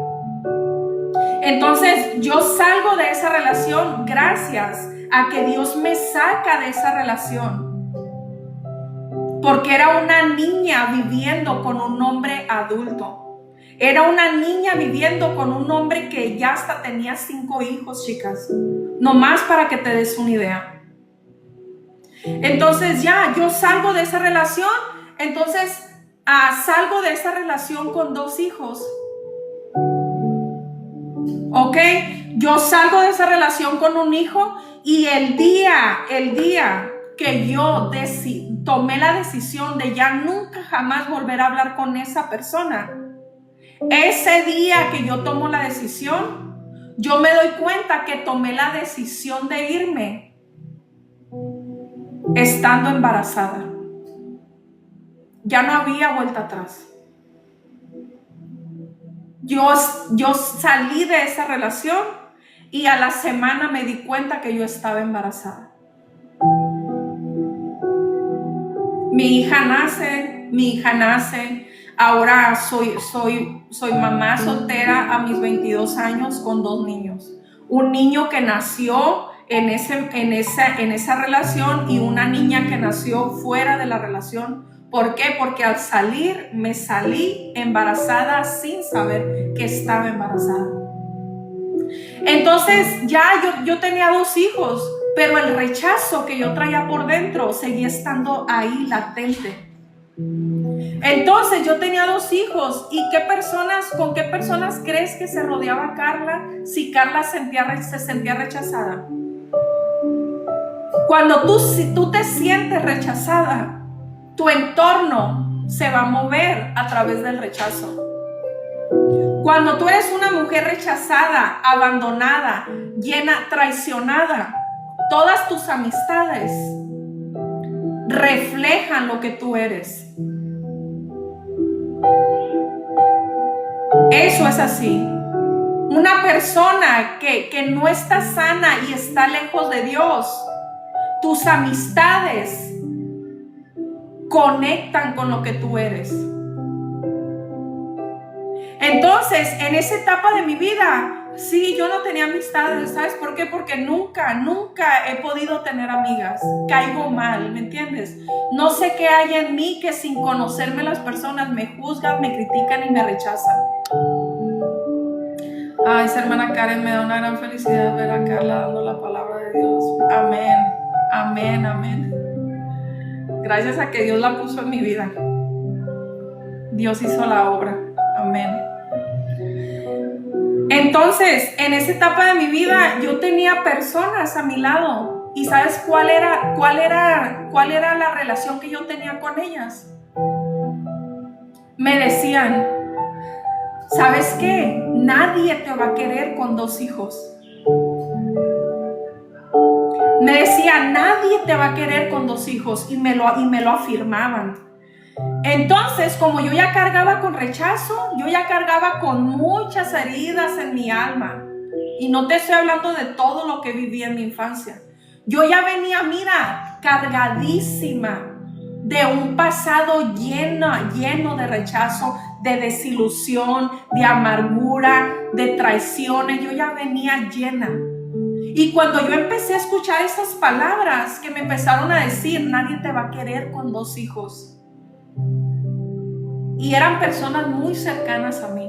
Entonces, yo salgo de esa relación gracias a que Dios me saca de esa relación. Porque era una niña viviendo con un hombre adulto. Era una niña viviendo con un hombre que ya hasta tenía 5 hijos, chicas. Nomás para que te des una idea. Entonces ya, yo salgo de esa relación. Entonces, salgo de esa relación con 2 hijos. ¿Ok? Yo salgo de esa relación con un hijo y el día que yo tomé la decisión de ya nunca jamás volver a hablar con esa persona, ese día que yo tomo la decisión, yo me doy cuenta que tomé la decisión de irme estando embarazada. Ya no había vuelta atrás. Yo salí de esa relación y a la semana me di cuenta que yo estaba embarazada. Mi hija nace. Ahora soy mamá soltera a mis 22 años con 2 niños. Un niño que nació en esa relación y una niña que nació fuera de la relación. ¿Por qué? Porque al salir, me salí embarazada sin saber que estaba embarazada. Entonces ya yo tenía 2 hijos, pero el rechazo que yo traía por dentro seguía estando ahí latente. Entonces yo tenía 2 hijos. ¿Y con qué personas crees que se rodeaba Carla si Carla se sentía rechazada? Cuando tú te sientes rechazada, tu entorno se va a mover a través del rechazo. Cuando tú eres una mujer rechazada, abandonada, traicionada, todas tus amistades reflejan lo que tú eres. Eso es así. Una persona que no está sana y está lejos de Dios, tus amistades conectan con lo que tú eres. Entonces, en esa etapa de mi vida, sí, yo no tenía amistades. ¿Sabes por qué? Porque nunca he podido tener amigas. Caigo mal, ¿me entiendes? No sé qué hay en mí que sin conocerme las personas me juzgan, me critican y me rechazan. Ay, esa hermana Karen, me da una gran felicidad ver a Carla dando la palabra de Dios. Amén, amén, amén. Gracias a que Dios la puso en mi vida. Dios hizo la obra. Amén. Entonces, en esa etapa de mi vida, yo tenía personas a mi lado. ¿Y sabes cuál era la relación que yo tenía con ellas? Me decían, ¿sabes qué? Nadie te va a querer con 2 hijos. Me decían, nadie te va a querer con 2 hijos. Y me lo afirmaban. Entonces, como yo ya cargaba con rechazo, yo ya cargaba con muchas heridas en mi alma. Y no te estoy hablando de todo lo que viví en mi infancia. Yo ya venía, mira, cargadísima de un pasado lleno de rechazo, de desilusión, de amargura, de traiciones. Yo ya venía llena. Y cuando yo empecé a escuchar esas palabras que me empezaron a decir, nadie te va a querer con 2 hijos. Y eran personas muy cercanas a mí.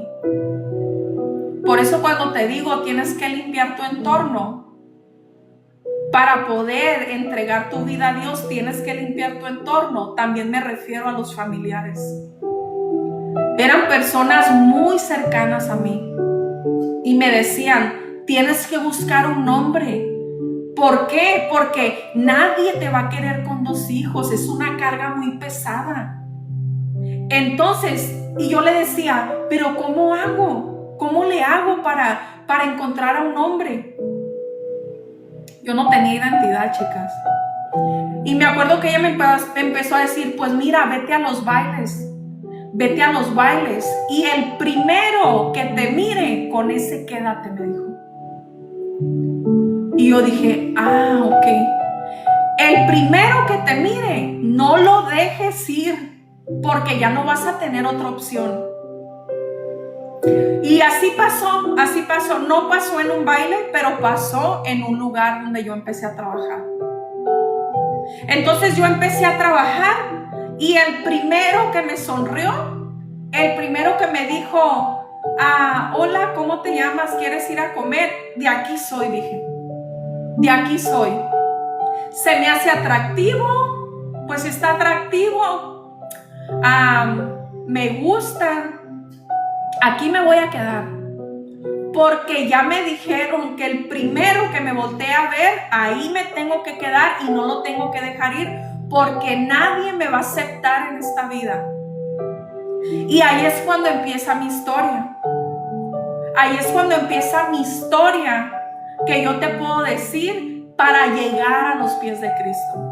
Por eso cuando te digo, tienes que limpiar tu entorno. Para poder entregar tu vida a Dios, tienes que limpiar tu entorno. También me refiero a los familiares. Eran personas muy cercanas a mí. Y me decían, tienes que buscar un hombre. ¿Por qué? Porque nadie te va a querer con 2 hijos. Es una carga muy pesada. Entonces, y yo le decía, pero ¿cómo hago? ¿Cómo le hago para encontrar a un hombre? Yo no tenía identidad, chicas. Y me acuerdo que ella me empezó a decir, pues mira, vete a los bailes. Vete a los bailes. Y el primero que te mire, con ese quédate, me dijo. Y yo dije, ok. El primero que te mire, no lo dejes ir. Porque ya no vas a tener otra opción. Y así pasó. No pasó en un baile, pero pasó en un lugar donde yo empecé a trabajar. Entonces yo empecé a trabajar y el primero que me sonrió, el primero que me dijo, hola, ¿cómo te llamas? ¿Quieres ir a comer? De aquí soy, dije. De aquí soy. Se me hace atractivo, pues está atractivo. Me gusta, aquí me voy a quedar, porque ya me dijeron que el primero que me voltee a ver, ahí me tengo que quedar y no lo tengo que dejar ir, porque nadie me va a aceptar en esta vida. Y ahí es cuando empieza mi historia. Ahí es cuando empieza mi historia que yo te puedo decir para llegar a los pies de Cristo.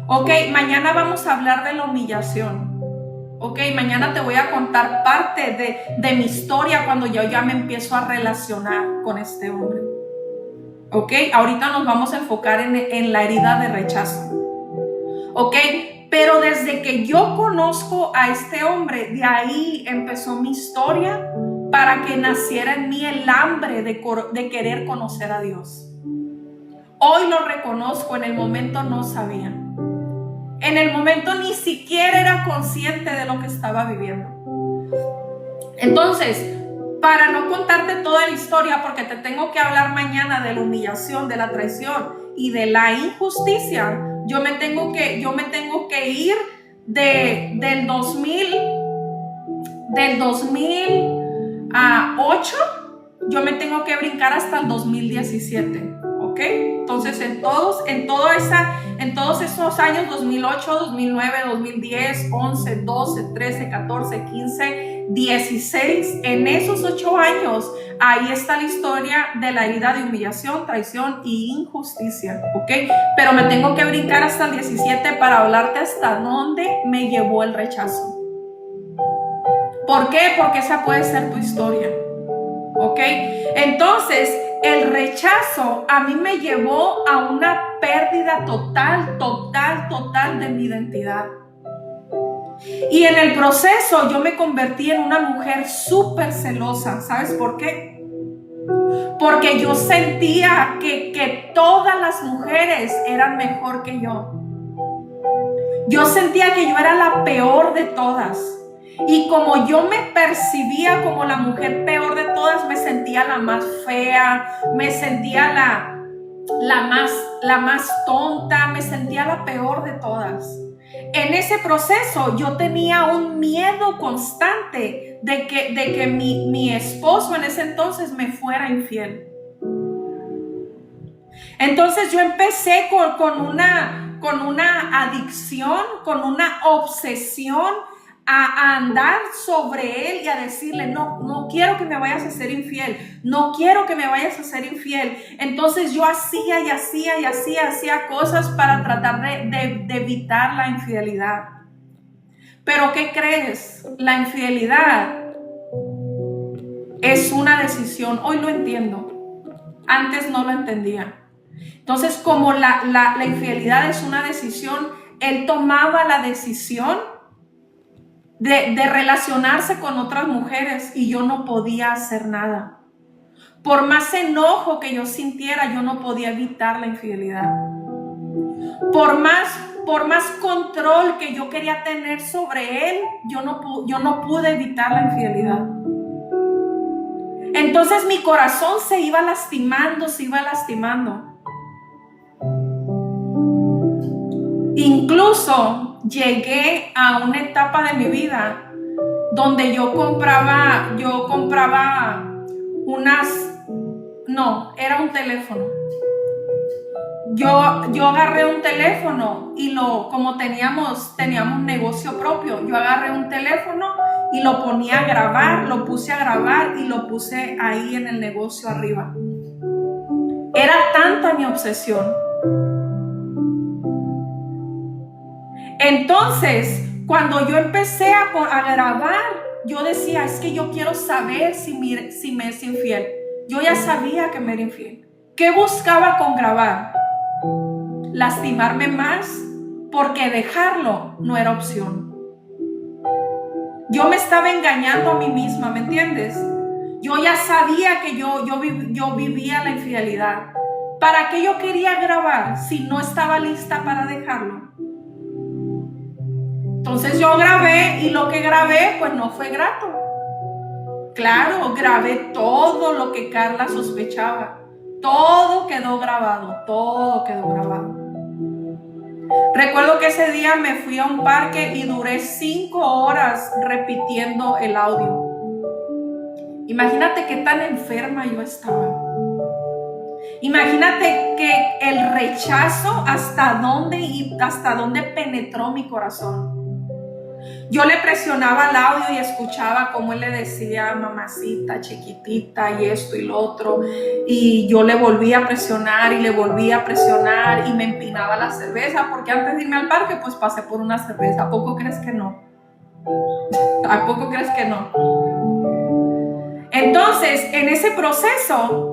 Ok, mañana vamos a hablar de la humillación. Ok, mañana te voy a contar parte de mi historia cuando yo ya me empiezo a relacionar con este hombre. Ok, ahorita nos vamos a enfocar en la herida de rechazo. Ok, pero desde que yo conozco a este hombre, de ahí empezó mi historia para que naciera en mí el hambre de querer conocer a Dios. Hoy lo reconozco, en el momento no sabía. En el momento ni siquiera era consciente de lo que estaba viviendo. Entonces, para no contarte toda la historia, porque te tengo que hablar mañana de la humillación, de la traición y de la injusticia, yo me tengo que ir del 2008, yo me tengo que brincar hasta el 2017. ¿Ok? Entonces en todos esos años, 2008, 2009, 2010, 11, 12, 13, 14, 15, 16, en esos 8 años, ahí está la historia de la herida de humillación, traición y injusticia. ¿Ok? Pero me tengo que brincar hasta el 17 para hablarte hasta dónde me llevó el rechazo. ¿Por qué? Porque esa puede ser tu historia. ¿Ok? Entonces, el rechazo a mí me llevó a una pérdida total total de mi identidad. Y en el proceso yo me convertí en una mujer súper celosa. ¿Sabes por qué? Porque yo sentía que todas las mujeres eran mejor que yo. Yo sentía que yo era la peor de todas. Y como yo me percibía como la mujer peor de todas, me sentía la más fea, me sentía la más tonta, me sentía la peor de todas. En ese proceso yo tenía un miedo constante de que mi esposo en ese entonces me fuera infiel. Entonces yo empecé con una adicción, con una obsesión a andar sobre él y a decirle, no quiero que me vayas a ser infiel, no quiero que me vayas a ser infiel. Entonces yo hacía cosas para tratar de evitar la infidelidad. Pero ¿qué crees? La infidelidad es una decisión. Hoy lo entiendo, antes no lo entendía. Entonces, como la infidelidad es una decisión, él tomaba la decisión de relacionarse con otras mujeres y yo no podía hacer nada. Por más enojo que yo sintiera, yo no podía evitar la infidelidad. Por más control que yo quería tener sobre él, yo no pude evitar la infidelidad. Entonces mi corazón se iba lastimando. Incluso llegué a una etapa de mi vida donde yo compraba era un teléfono. Yo agarré un teléfono y como teníamos negocio propio, yo agarré un teléfono y lo ponía a grabar, lo puse a grabar y lo puse ahí en el negocio arriba. Era tanta mi obsesión. Entonces, cuando yo empecé a grabar, yo decía, es que yo quiero saber si me es infiel. Yo ya sabía que me era infiel. ¿Qué buscaba con grabar? Lastimarme más, porque dejarlo no era opción. Yo me estaba engañando a mí misma, ¿me entiendes? Yo ya sabía que yo vivía la infidelidad. ¿Para qué yo quería grabar si no estaba lista para dejarlo? Entonces yo grabé y lo que grabé pues no fue grato. Claro, grabé todo lo que Carla sospechaba. Todo quedó grabado. Recuerdo que ese día me fui a un parque y duré 5 horas repitiendo el audio. Imagínate qué tan enferma yo estaba. Imagínate que el rechazo hasta dónde penetró mi corazón. Yo le presionaba el audio y escuchaba cómo él le decía mamacita, chiquitita y esto y lo otro. Y yo le volvía a presionar y me empinaba la cerveza, porque antes de irme al parque pues pasé por una cerveza. ¿A poco crees que no? ¿A poco crees que no? Entonces, en ese proceso,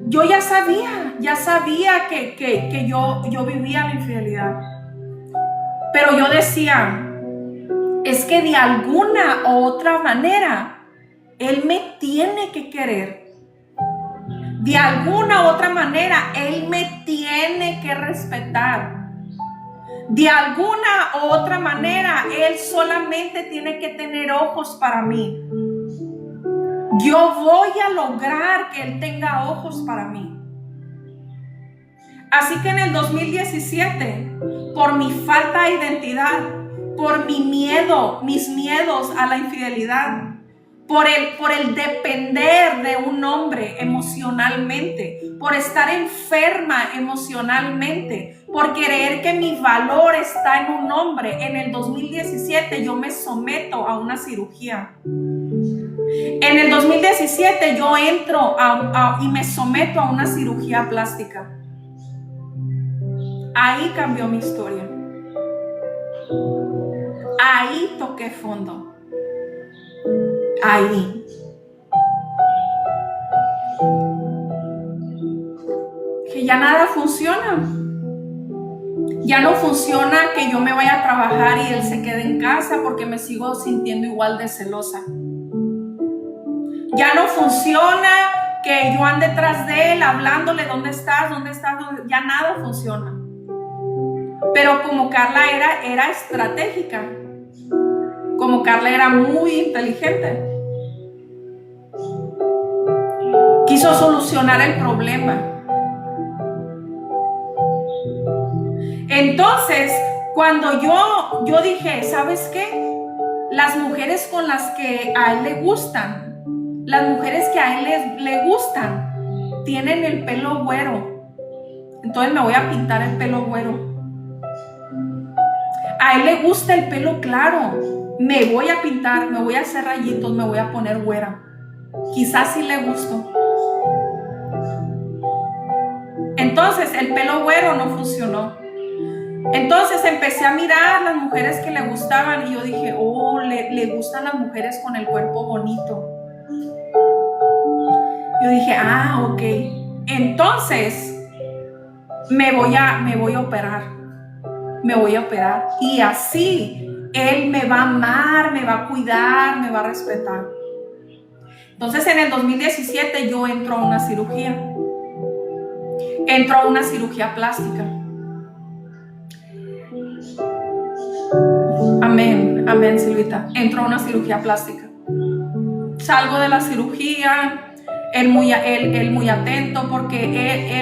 yo ya sabía que yo vivía la infidelidad. Pero yo decía, es que de alguna u otra manera, él me tiene que querer. De alguna u otra manera, él me tiene que respetar. De alguna u otra manera, él solamente tiene que tener ojos para mí. Yo voy a lograr que él tenga ojos para mí. Así que en el 2017, por mi falta de identidad, por mis miedos a la infidelidad, por el depender de un hombre emocionalmente, por estar enferma emocionalmente, por creer que mi valor está en un hombre, en el 2017 yo me someto a una cirugía. En el 2017 yo entro y me someto a una cirugía plástica. Ahí cambió mi historia. Ahí toqué fondo. Ahí. que ya nada funciona. Ya no funciona que yo me vaya a trabajar y él se quede en casa porque me sigo sintiendo igual de celosa. Ya no funciona que yo ande tras de él hablándole dónde estás, ya nada funciona. Pero como Carla era estratégica, como Carla era muy inteligente, quiso solucionar el problema. Entonces, cuando yo dije, ¿sabes qué? Las mujeres con las que a él le gustan, las mujeres que a él le gustan, tienen el pelo güero. Entonces me voy a pintar el pelo güero. A él le gusta el pelo claro. Me voy a pintar, me voy a hacer rayitos, me voy a poner güera. Quizás sí le gusto. Entonces el pelo güero no funcionó. Entonces empecé a mirar las mujeres que le gustaban y yo dije, oh, le gustan las mujeres con el cuerpo bonito. Yo dije, ah, ok. Entonces me voy a operar. Me voy a operar. Y así él me va a amar, me va a cuidar, me va a respetar. Entonces en el 2017 yo entro a una cirugía. Entro a una cirugía plástica. Amén, amén, Silvita. Entro a una cirugía plástica. Salgo de la cirugía, él muy atento porque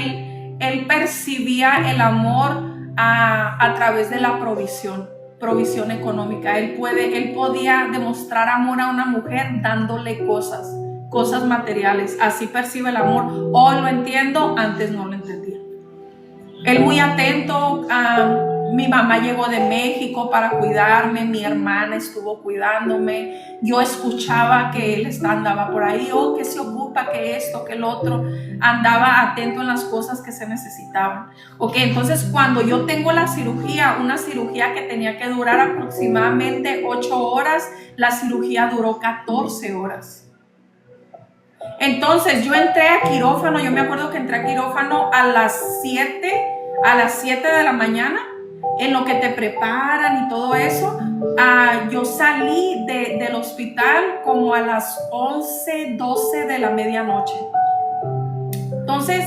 él percibía el amor a través de la provisión económica. Él podía demostrar amor a una mujer dándole cosas materiales. Así percibe el amor. Hoy lo entiendo, antes no lo entendía. Él muy atento. Mi mamá llegó de México para cuidarme, mi hermana estuvo cuidándome, yo escuchaba que él andaba por ahí, que se ocupa, que esto, que el otro, andaba atento en las cosas que se necesitaban. Ok, entonces cuando yo tengo la cirugía, una cirugía que tenía que durar aproximadamente 8 horas, la cirugía duró 14 horas. Entonces yo entré a quirófano, yo me acuerdo que entré a quirófano a las 7 de la mañana, en lo que te preparan y todo eso. Yo salí del hospital como a las 11, 12 de la medianoche. Entonces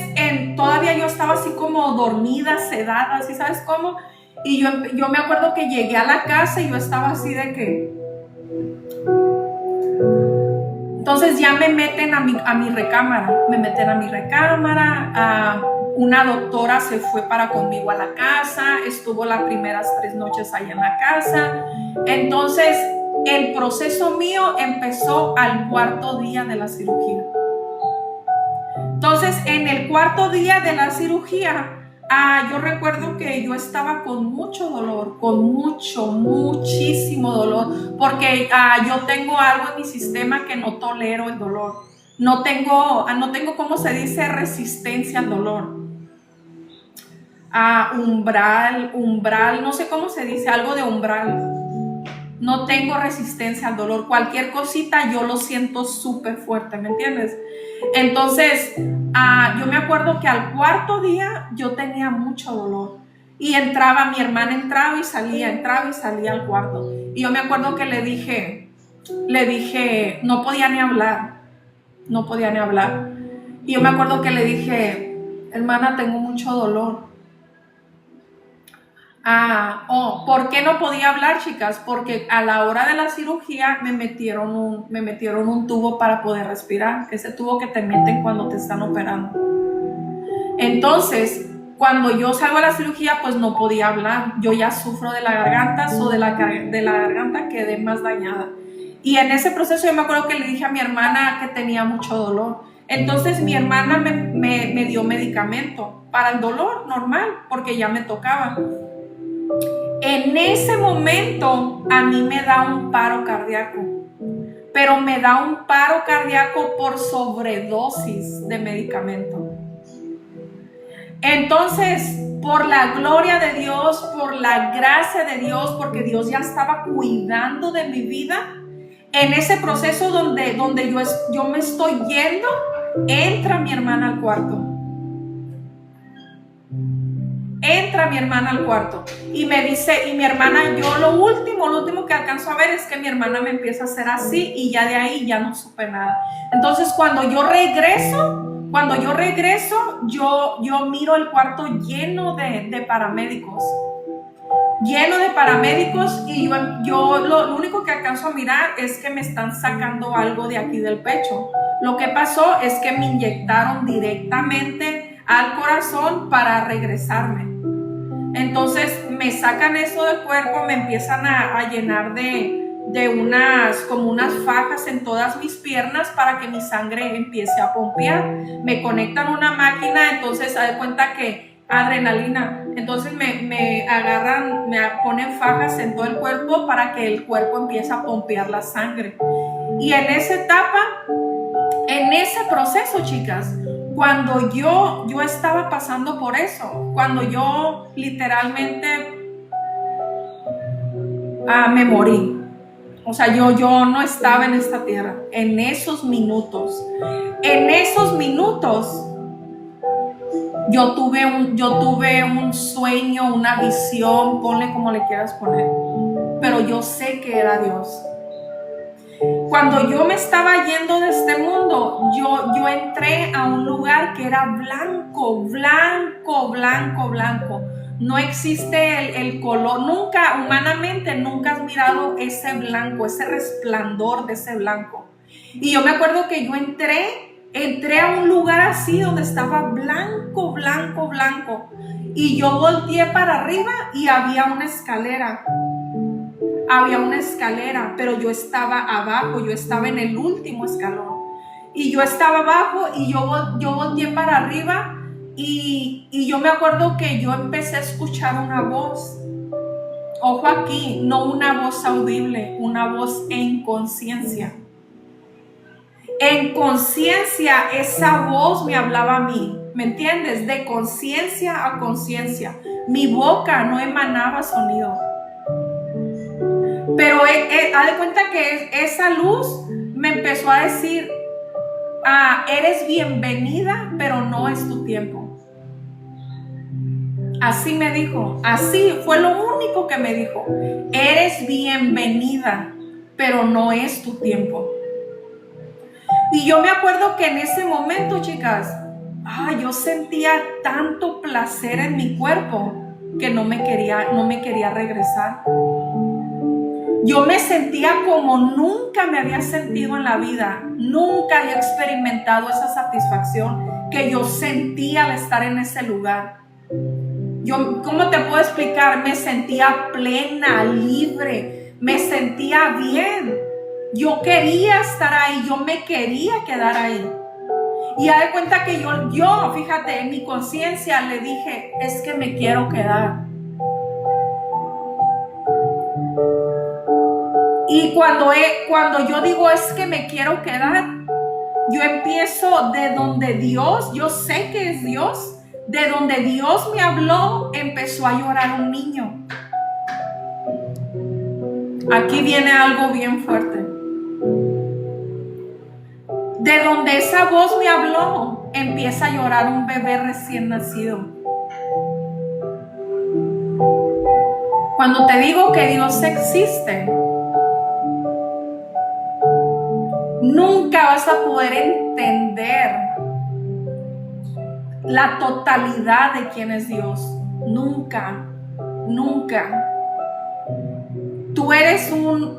todavía yo estaba así como dormida, sedada, así, ¿sabes cómo? Y yo me acuerdo que llegué a la casa y yo estaba así de que... Entonces ya me meten a mi recámara. Me meten a mi recámara. Una doctora se fue conmigo a la casa, estuvo las primeras 3 noches allá en la casa. Entonces, el proceso mío empezó al 4.º día de la cirugía. Entonces, en el 4.º día de la cirugía, yo recuerdo que yo estaba con mucho dolor, muchísimo dolor, porque yo tengo algo en mi sistema que no tolero el dolor. No tengo, ¿cómo se dice? Resistencia al dolor. Umbral, no sé cómo se dice, algo de umbral. No tengo resistencia al dolor. Cualquier cosita yo lo siento súper fuerte, ¿me entiendes? Entonces, yo me acuerdo que al 4.º día yo tenía mucho dolor. Y mi hermana entraba y salía al cuarto. Y yo me acuerdo que le dije, no podía ni hablar. Y yo me acuerdo que le dije, hermana, tengo mucho dolor. ¿Por qué no podía hablar, chicas? Porque a la hora de la cirugía me metieron un tubo para poder respirar, ese tubo que te meten cuando te están operando. Entonces, cuando yo salgo de la cirugía, pues no podía hablar. Yo ya sufro de la garganta, de la garganta quedé más dañada. Y en ese proceso yo me acuerdo que le dije a mi hermana que tenía mucho dolor. Entonces mi hermana me dio medicamento para el dolor normal, porque ya me tocaba. En ese momento a mí me da un paro cardíaco, pero me da un paro cardíaco por sobredosis de medicamento. Entonces, por la gloria de Dios, por la gracia de Dios, porque Dios ya estaba cuidando de mi vida, en ese proceso donde yo me estoy yendo, entra mi hermana al cuarto. entra mi hermana al cuarto y me dice, y mi hermana, yo lo último que alcanzo a ver es que mi hermana me empieza a hacer así y ya de ahí ya no supe nada. Entonces cuando yo regreso, yo miro el cuarto lleno de paramédicos. Y yo lo único que alcanzo a mirar es que me están sacando algo de aquí del pecho. Lo que pasó es que me inyectaron directamente al corazón para regresarme. Entonces me sacan eso del cuerpo, me empiezan a llenar de unas fajas en todas mis piernas para que mi sangre empiece a pompear. Me conectan una máquina, entonces se da cuenta que adrenalina, entonces me agarran, me ponen fajas en todo el cuerpo para que el cuerpo empiece a pompear la sangre. Y en esa etapa, en ese proceso, chicas, cuando yo estaba pasando por eso, cuando yo literalmente me morí, o sea, yo no estaba en esta tierra, en esos minutos, yo tuve un sueño, una visión, ponle como le quieras poner, pero yo sé que era Dios. Cuando yo me estaba yendo de este mundo, yo entré a un lugar que era blanco. No existe el color, humanamente nunca has mirado ese blanco, ese resplandor de ese blanco. Y yo me acuerdo que yo entré a un lugar así donde estaba blanco. Y yo volteé para arriba y había una escalera, pero yo estaba abajo, yo estaba en el último escalón. Y yo estaba abajo y yo volteé para arriba y yo me acuerdo que yo empecé a escuchar una voz. Ojo aquí, no una voz audible, una voz en conciencia. En conciencia, esa voz me hablaba a mí, ¿me entiendes? De conciencia a conciencia. Mi boca no emanaba sonido. Pero haz de cuenta que esa luz me empezó a decir, eres bienvenida, pero no es tu tiempo. Así me dijo, así fue lo único que me dijo. Eres bienvenida, pero no es tu tiempo. Y yo me acuerdo que en ese momento, chicas, yo sentía tanto placer en mi cuerpo que no me quería regresar. Yo me sentía como nunca me había sentido en la vida. Nunca había experimentado esa satisfacción que yo sentía al estar en ese lugar. ¿Cómo te puedo explicar? Me sentía plena, libre, me sentía bien. Yo quería estar ahí, yo me quería quedar ahí. Y haz de cuenta que yo, fíjate, en mi conciencia le dije, es que me quiero quedar. Y cuando yo digo es que me quiero quedar, yo empiezo de donde Dios, yo sé que es Dios, de donde Dios me habló, empezó a llorar un niño. Aquí viene algo bien fuerte. De donde esa voz me habló, empieza a llorar un bebé recién nacido. Cuando te digo que Dios existe, nunca vas a poder entender la totalidad de quién es Dios. Nunca. Tú eres un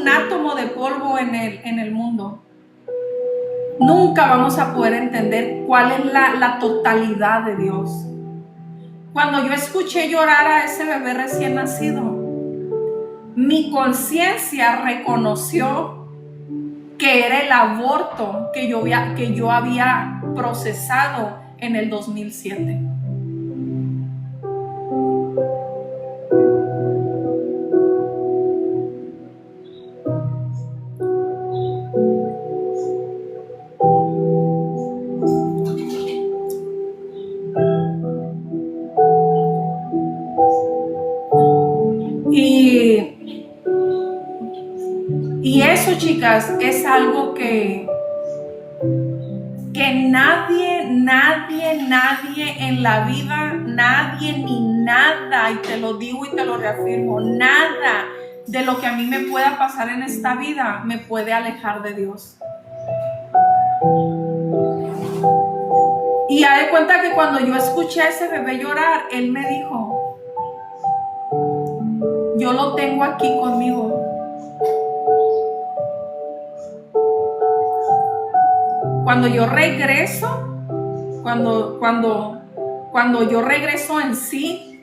átomo de polvo en el mundo. Nunca vamos a poder entender cuál es la totalidad de Dios. Cuando yo escuché llorar a ese bebé recién nacido, mi conciencia reconoció que era el aborto que yo había procesado en el 2007. Y eso, chicas, es algo que nadie en la vida nadie ni nada, y te lo digo y te lo reafirmo, nada de lo que a mí me pueda pasar en esta vida me puede alejar de Dios. Y haz de cuenta que cuando yo escuché a ese bebé llorar, él me dijo, yo lo tengo aquí conmigo. Cuando yo regreso, cuando yo regreso en sí,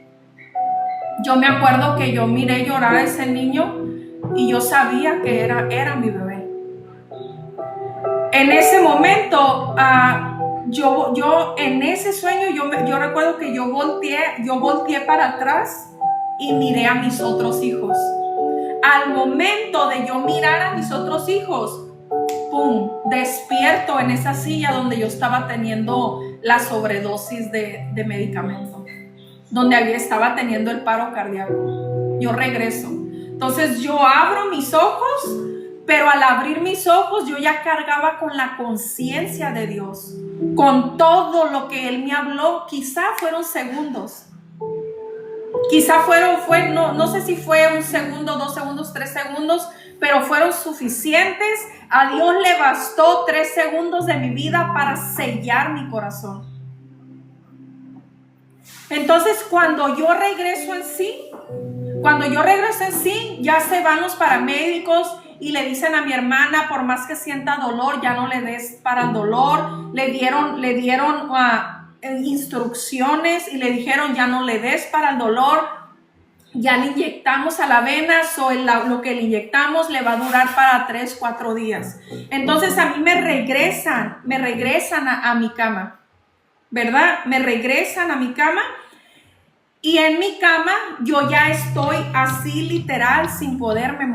yo me acuerdo que yo miré llorar a ese niño y yo sabía que era mi bebé. En ese momento, yo en ese sueño, yo recuerdo que yo volteé para atrás y miré a mis otros hijos. Al momento de yo mirar a mis otros hijos, ¡pum!, despierto en esa silla donde yo estaba teniendo la sobredosis de medicamento, donde estaba teniendo el paro cardíaco. Yo regreso. Entonces yo abro mis ojos, pero al abrir mis ojos yo ya cargaba con la conciencia de Dios, con todo lo que Él me habló. Quizá fueron segundos. Quizá no sé si fue 1 segundo, 2 segundos, 3 segundos, pero fueron suficientes. A Dios le bastó 3 segundos de mi vida para sellar mi corazón. Entonces, cuando yo regreso en sí, ya se van los paramédicos y le dicen a mi hermana, por más que sienta dolor, ya no le des para el dolor. Le dieron instrucciones y le dijeron, ya no le des para el dolor, ya le inyectamos a la vena, lo que le inyectamos le va a durar para 3, 4 días. Entonces a mí me regresan a mi cama, ¿verdad? Me regresan a mi cama, y en mi cama yo ya estoy así literal, sin poderme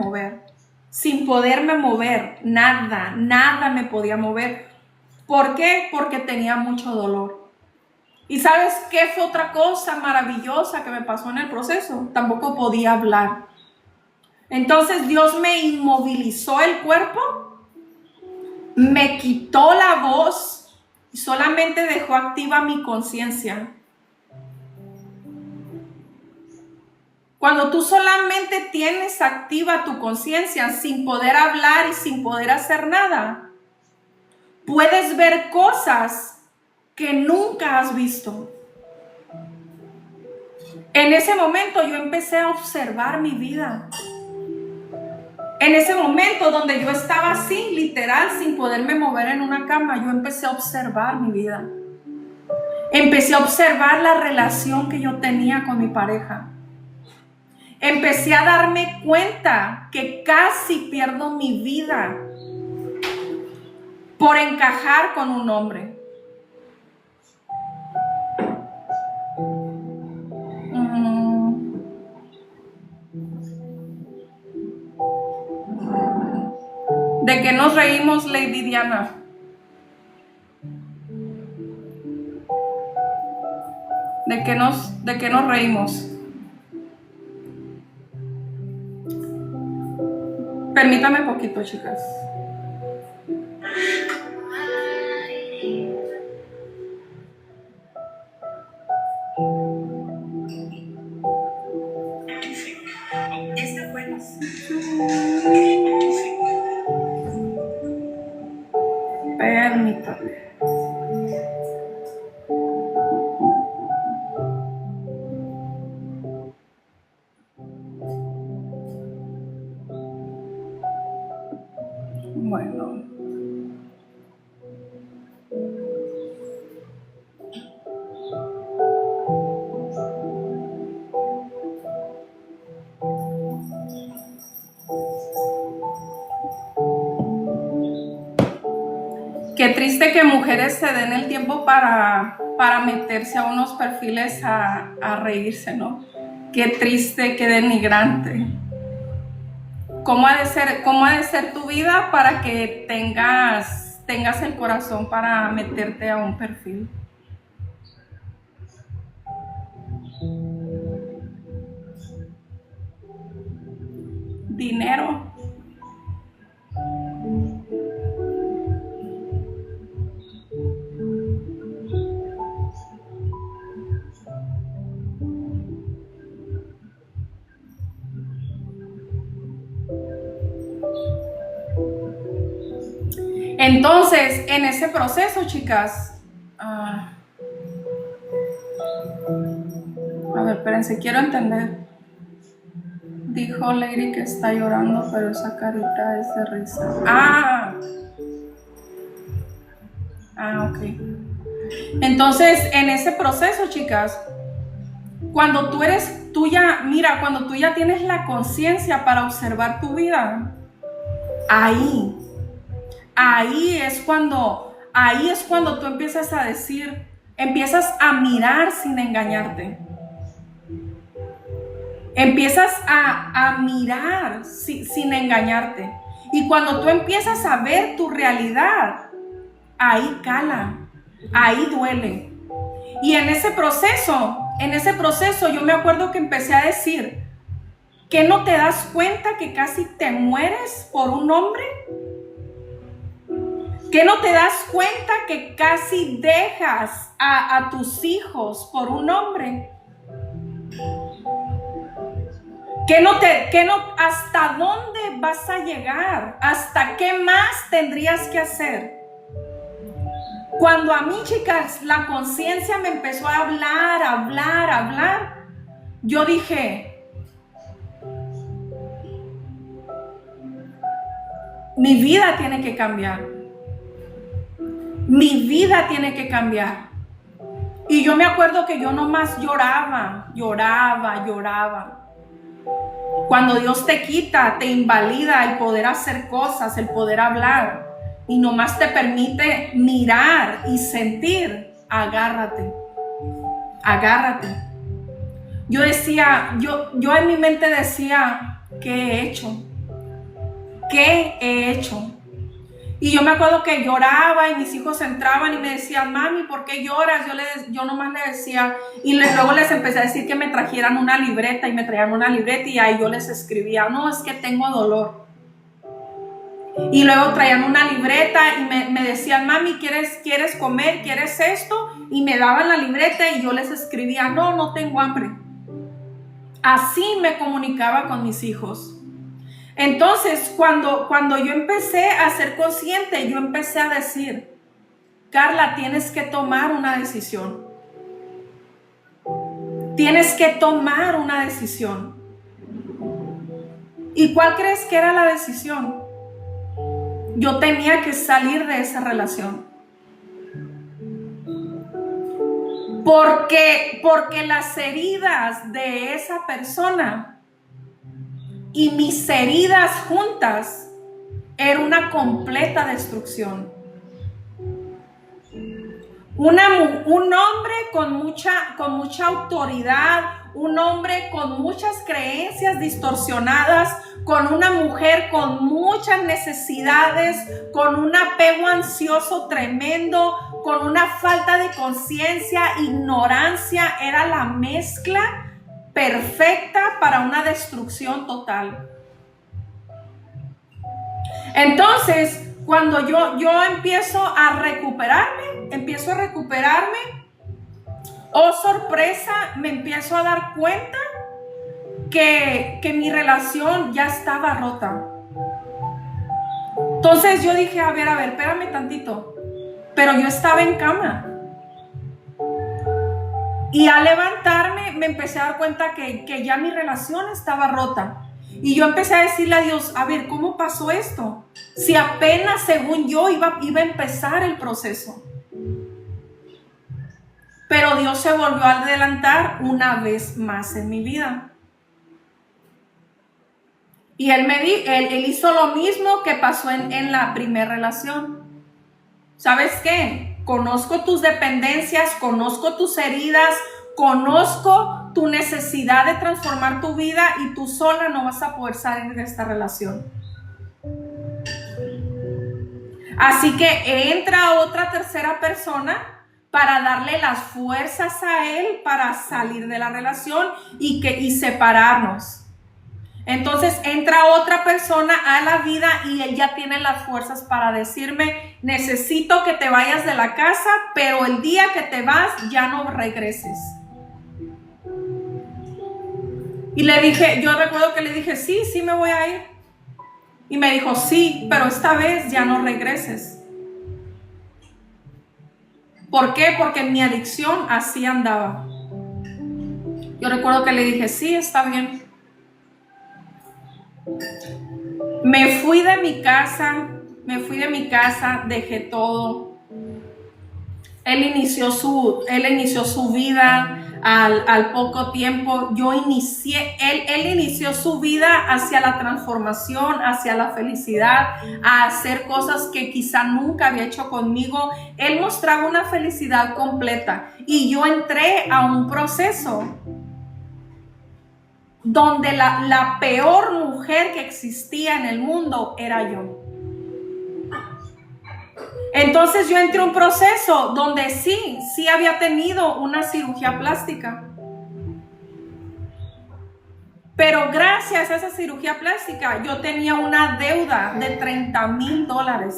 mover, nada me podía mover. ¿Por qué? Porque tenía mucho dolor. ¿Y sabes qué fue otra cosa maravillosa que me pasó en el proceso? Tampoco podía hablar. Entonces Dios me inmovilizó el cuerpo, me quitó la voz y solamente dejó activa mi conciencia. Cuando tú solamente tienes activa tu conciencia sin poder hablar y sin poder hacer nada, puedes ver cosas que nunca has visto. En ese momento yo empecé a observar mi vida. En ese momento donde yo estaba así, literal, sin poderme mover en una cama, yo empecé a observar mi vida. Empecé a observar la relación que yo tenía con mi pareja. Empecé a darme cuenta que casi pierdo mi vida por encajar con un hombre. ¿De qué nos reímos, Lady Diana? ¿De qué nos reímos? Permítame poquito, chicas. Esta fue. Permítame. Bueno. Qué triste que mujeres se den el tiempo para meterse a unos perfiles a reírse, ¿no? Qué triste, qué denigrante. ¿Cómo ha de ser tu vida para que tengas el corazón para meterte a un perfil? Dinero. Entonces, en ese proceso, chicas, a ver, espérense, quiero entender. Dijo Lady que está llorando, pero esa carita es de risa. Ok. Entonces, en ese proceso, chicas, cuando tú ya tienes la conciencia para observar tu vida, ahí es cuando tú empiezas a decir, empiezas a mirar sin engañarte. Empiezas a mirar sin engañarte. Y cuando tú empiezas a ver tu realidad, ahí cala, ahí duele. Y en ese proceso yo me acuerdo que empecé a decir, ¿que no te das cuenta que casi te mueres por un hombre? ¿Que no te das cuenta que casi dejas a tus hijos por un hombre? ¿Hasta dónde vas a llegar? ¿Hasta qué más tendrías que hacer? Cuando a mí, chicas, la conciencia me empezó a hablar, yo dije, mi vida tiene que cambiar. Mi vida tiene que cambiar. Y yo me acuerdo que yo nomás lloraba. Cuando Dios te quita, te invalida el poder hacer cosas, el poder hablar, y nomás te permite mirar y sentir, agárrate. Yo decía, yo en mi mente decía, ¿qué he hecho? Y yo me acuerdo que lloraba y mis hijos entraban y me decían, mami, ¿por qué lloras? Yo nomás le decía, y luego les empecé a decir que me trajeran una libreta, y me traían una libreta, y ahí yo les escribía, no, es que tengo dolor. Y luego traían una libreta y me decían, mami, ¿quieres comer? ¿Quieres esto? Y me daban la libreta y yo les escribía, no tengo hambre. Así me comunicaba con mis hijos. Entonces, cuando yo empecé a ser consciente, yo empecé a decir, Carla, tienes que tomar una decisión. Tienes que tomar una decisión. ¿Y cuál crees que era la decisión? Yo tenía que salir de esa relación. Porque las heridas de esa persona y mis heridas juntas era una completa destrucción. Un hombre con mucha autoridad, un hombre con muchas creencias distorsionadas, con una mujer con muchas necesidades, con un apego ansioso tremendo, con una falta de conciencia, ignorancia, era la mezcla perfecta para una destrucción total. Entonces, cuando yo empiezo a recuperarme, oh sorpresa, me empiezo a dar cuenta que mi relación ya estaba rota. Entonces yo dije, a ver, espérame tantito. Pero yo estaba en cama. Y al levantarme me empecé a dar cuenta que ya mi relación estaba rota. Y yo empecé a decirle a Dios, a ver, ¿cómo pasó esto? Si apenas, según yo, iba a empezar el proceso. Pero Dios se volvió a adelantar una vez más en mi vida. Y Él hizo lo mismo que pasó en la primera relación. ¿Sabes qué? Conozco tus dependencias, conozco tus heridas, conozco tu necesidad de transformar tu vida, y tú sola no vas a poder salir de esta relación. Así que entra otra tercera persona para darle las fuerzas a él para salir de la relación y separarnos. Entonces entra otra persona a la vida y él ya tiene las fuerzas para decirme, necesito que te vayas de la casa, pero el día que te vas ya no regreses. Y le dije, yo recuerdo que le dije, sí me voy a ir. Y me dijo, sí, pero esta vez ya no regreses. ¿Por qué? Porque mi adicción así andaba. Yo recuerdo que le dije, sí, está bien. Me fui de mi casa, dejé todo. Él inició su vida al poco tiempo. Él inició su vida hacia la transformación, hacia la felicidad, a hacer cosas que quizá nunca había hecho conmigo. Él mostraba una felicidad completa y yo entré a un proceso donde la peor mujer que existía en el mundo era yo. Entonces yo entré a un proceso donde sí había tenido una cirugía plástica. Pero gracias a esa cirugía plástica yo tenía una deuda de $30,000.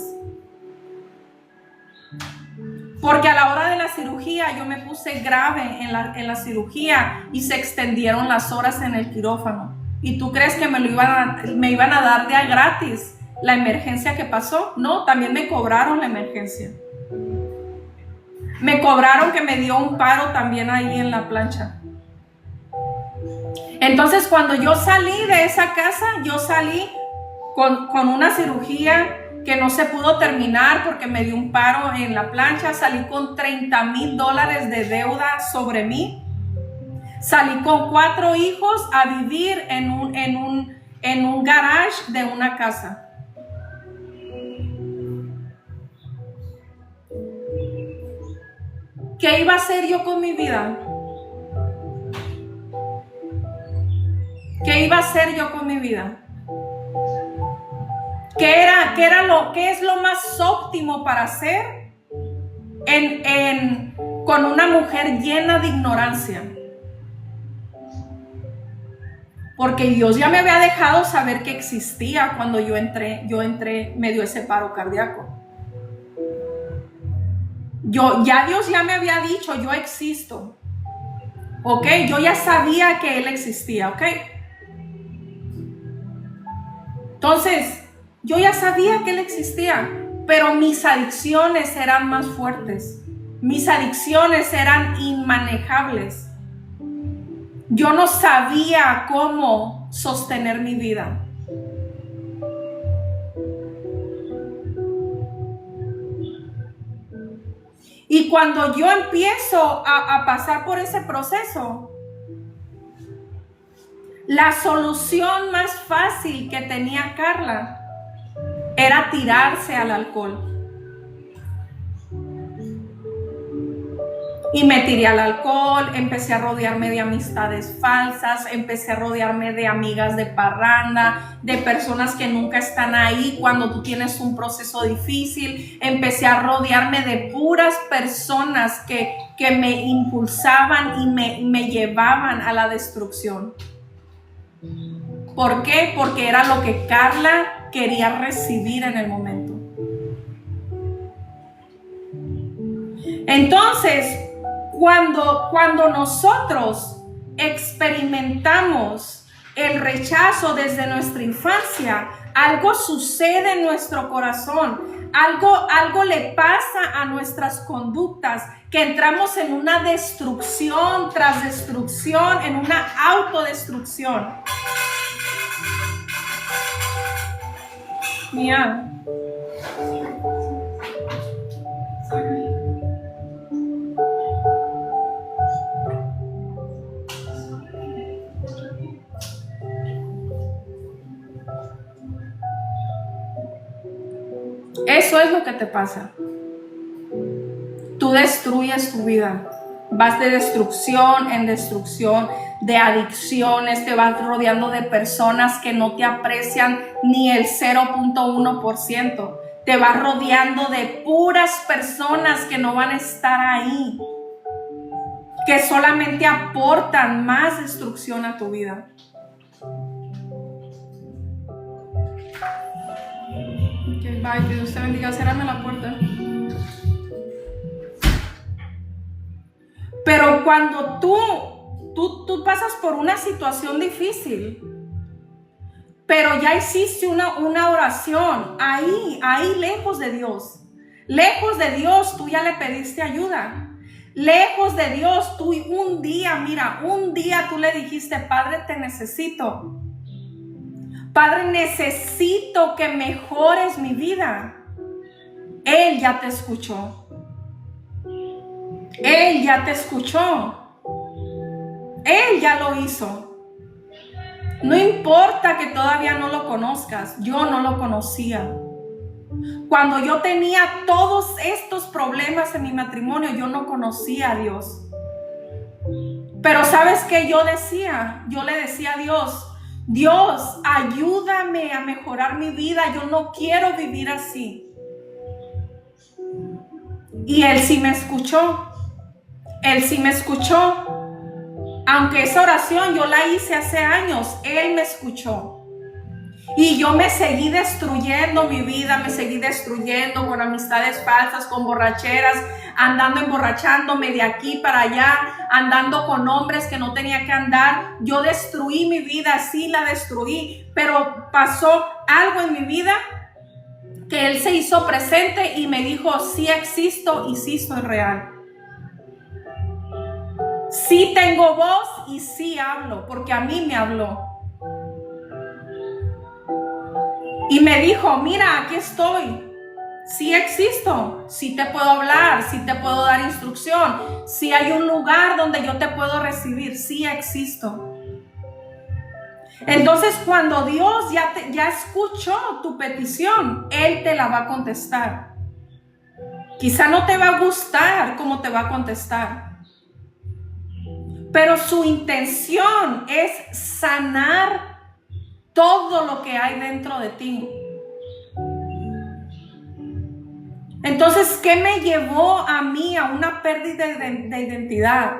Porque a la hora de la cirugía yo me puse grave en la cirugía y se extendieron las horas en el quirófano. ¿Y tú crees que me iban a dar de a gratis la emergencia que pasó? No, también me cobraron la emergencia. Me cobraron que me dio un paro también ahí en la plancha. Entonces cuando yo salí de esa casa, yo salí con una cirugía que no se pudo terminar porque me dio un paro en la plancha. Salí con $30,000 de deuda sobre mí. Salí con 4 hijos a vivir en un garage de una casa. ¿Qué iba a hacer yo con mi vida? ¿Qué iba a hacer yo con mi vida? ¿Qué es lo más óptimo para hacer con una mujer llena de ignorancia? Porque Dios ya me había dejado saber que existía cuando yo entré, me dio ese paro cardíaco. Dios ya me había dicho, yo existo. ¿Ok? Yo ya sabía que Él existía, ¿ok? Entonces, yo ya sabía que Él existía, pero mis adicciones eran más fuertes. Mis adicciones eran inmanejables. Yo no sabía cómo sostener mi vida. Y cuando yo empiezo a pasar por ese proceso, la solución más fácil que tenía Carla era tirarse al alcohol. Y me tiré al alcohol, empecé a rodearme de amistades falsas, empecé a rodearme de amigas de parranda, de personas que nunca están ahí cuando tú tienes un proceso difícil. Empecé a rodearme de puras personas que me impulsaban y me llevaban a la destrucción. ¿Por qué? Porque era lo que Carla quería recibir en el momento. Entonces, cuando nosotros experimentamos el rechazo desde nuestra infancia, algo sucede en nuestro corazón, algo le pasa a nuestras conductas, que entramos en una destrucción tras destrucción, en una autodestrucción. Mía. Eso es lo que te pasa. Tú destruyes tu vida. Vas de destrucción en destrucción, de adicciones, te vas rodeando de personas que no te aprecian ni el 0.1%. Te vas rodeando de puras personas que no van a estar ahí, que solamente aportan más destrucción a tu vida. Bye, que Dios te bendiga. Cérrame la puerta. Pero cuando tú pasas por una situación difícil, pero ya hiciste una oración ahí lejos de Dios, Lejos de Dios, tú ya le pediste ayuda. Lejos de Dios, tú un día tú le dijiste: Padre, te necesito. Padre, necesito que mejores mi vida. Él ya te escuchó. Él ya te escuchó. Él ya lo hizo. No importa que todavía no lo conozcas. Yo no lo conocía. Cuando yo tenía todos estos problemas en mi matrimonio, yo no conocía a Dios. Pero ¿sabes qué yo decía? Yo le decía a Dios: Dios, ayúdame a mejorar mi vida. Yo no quiero vivir así. Y Él sí me escuchó. Él sí me escuchó. Aunque esa oración yo la hice hace años, Él me escuchó. Y yo me seguí destruyendo mi vida, me seguí destruyendo con amistades falsas, con borracheras, andando emborrachándome de aquí para allá, andando con hombres que no tenía que andar. Yo destruí mi vida, sí la destruí, pero pasó algo en mi vida que Él se hizo presente y me dijo: sí existo y sí soy real. Sí tengo voz y sí hablo, porque a mí me habló. Y me dijo: mira, aquí estoy. Sí existo, sí te puedo hablar, sí te puedo dar instrucción, sí hay un lugar donde yo te puedo recibir, sí existo. Entonces, cuando Dios ya escuchó tu petición, Él te la va a contestar. Quizá no te va a gustar cómo te va a contestar, pero su intención es sanar todo lo que hay dentro de ti. Entonces, ¿qué me llevó a mí a una pérdida de identidad?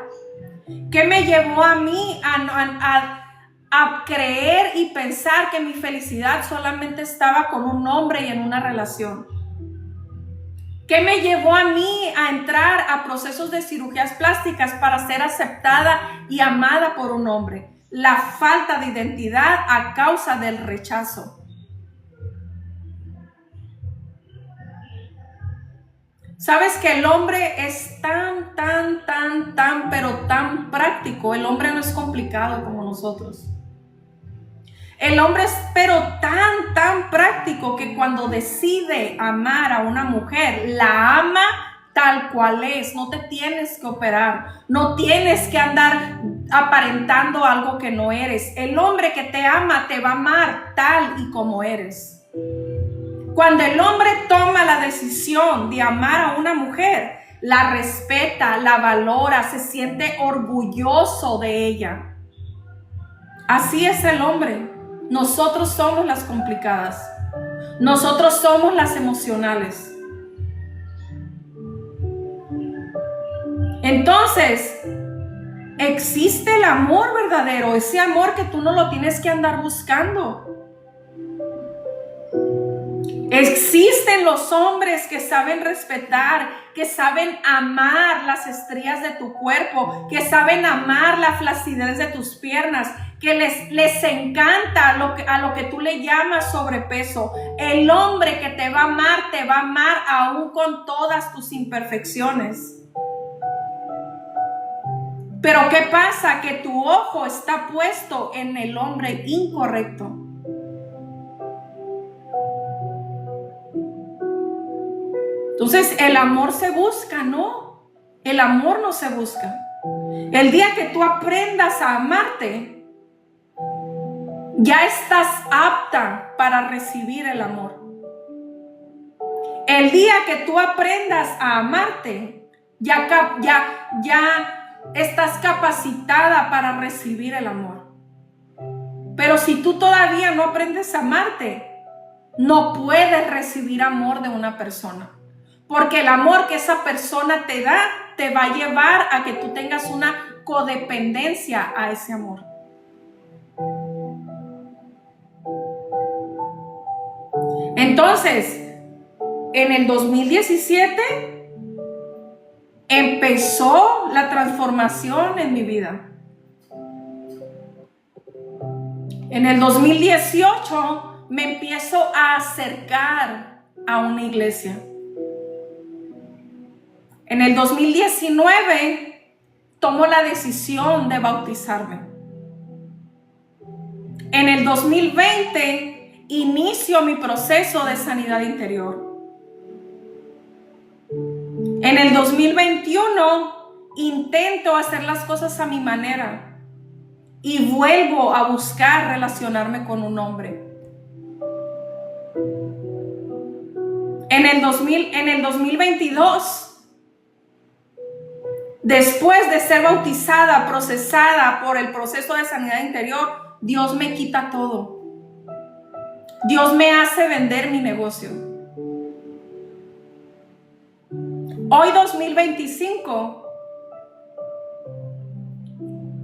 ¿Qué me llevó a mí a creer y pensar que mi felicidad solamente estaba con un hombre y en una relación? ¿Qué me llevó a mí a entrar a procesos de cirugías plásticas para ser aceptada y amada por un hombre? La falta de identidad a causa del rechazo. Sabes que el hombre es pero tan práctico. El hombre no es complicado como nosotros. El hombre es pero tan práctico que cuando decide amar a una mujer, la ama tal cual es. No te tienes que operar, no tienes que andar aparentando algo que no eres. El hombre que te ama te va a amar tal y como eres. Cuando el hombre toma la decisión de amar a una mujer, la respeta, la valora, se siente orgulloso de ella. Así es el hombre. Nosotros somos las complicadas. Nosotros somos las emocionales. Entonces, existe el amor verdadero, ese amor que tú no lo tienes que andar buscando. Existen los hombres que saben respetar, que saben amar las estrías de tu cuerpo, que saben amar la flacidez de tus piernas, que les encanta a lo que tú le llamas sobrepeso. El hombre que te va a amar aún con todas tus imperfecciones. Pero ¿qué pasa? Que tu ojo está puesto en el hombre incorrecto. Entonces el amor se busca, ¿no? El amor no se busca. El día que tú aprendas a amarte, ya estás apta para recibir el amor. El día que tú aprendas a amarte, ya estás capacitada para recibir el amor. Pero si tú todavía no aprendes a amarte, no puedes recibir amor de una persona. Porque el amor que esa persona te da, te va a llevar a que tú tengas una codependencia a ese amor. Entonces, en el 2017 empezó la transformación en mi vida. En el 2018 me empiezo a acercar a una iglesia. En el 2019 tomo la decisión de bautizarme. En el 2020 inicio mi proceso de sanidad interior. En el 2021 intento hacer las cosas a mi manera y vuelvo a buscar relacionarme con un hombre. En el 2022, después de ser bautizada, procesada por el proceso de sanidad interior, Dios me quita todo. Dios me hace vender mi negocio. Hoy 2025,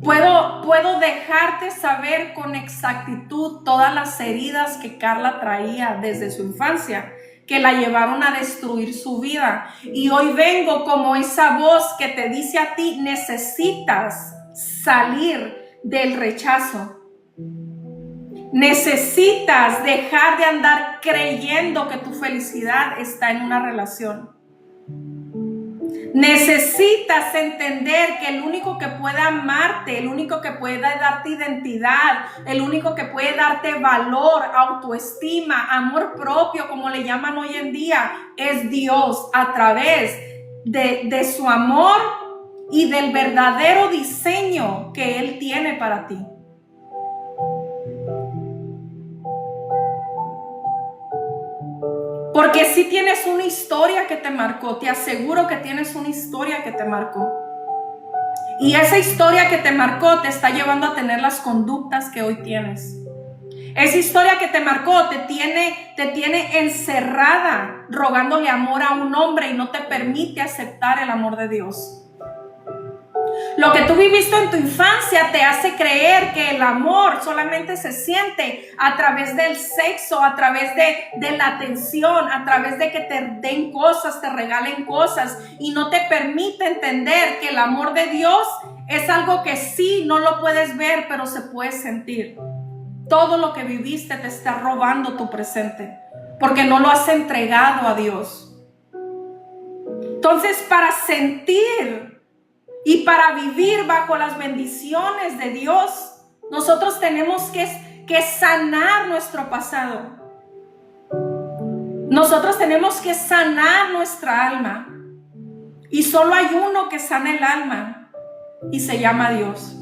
puedo dejarte saber con exactitud todas las heridas que Carla traía desde su infancia, que la llevaron a destruir su vida. Y hoy vengo como esa voz que te dice a ti: necesitas salir del rechazo. Necesitas dejar de andar creyendo que tu felicidad está en una relación. Necesitas entender que el único que puede amarte, el único que puede darte identidad, el único que puede darte valor, autoestima, amor propio, como le llaman hoy en día, es Dios, a través de su amor y del verdadero diseño que Él tiene para ti. Porque si tienes una historia que te marcó, te aseguro que tienes una historia que te marcó. Y esa historia que te marcó te está llevando a tener las conductas que hoy tienes. Esa historia que te marcó te tiene encerrada, rogándole amor a un hombre y no te permite aceptar el amor de Dios. Lo que tú viviste en tu infancia te hace creer que el amor solamente se siente a través del sexo, a través de la atención, a través de que te den cosas, te regalen cosas, y no te permite entender que el amor de Dios es algo que sí, no lo puedes ver, pero se puede sentir. Todo lo que viviste te está robando tu presente, porque no lo has entregado a Dios. Entonces, para sentir y para vivir bajo las bendiciones de Dios, nosotros tenemos que sanar nuestro pasado. Nosotros tenemos que sanar nuestra alma. Y solo hay uno que sana el alma, y se llama Dios.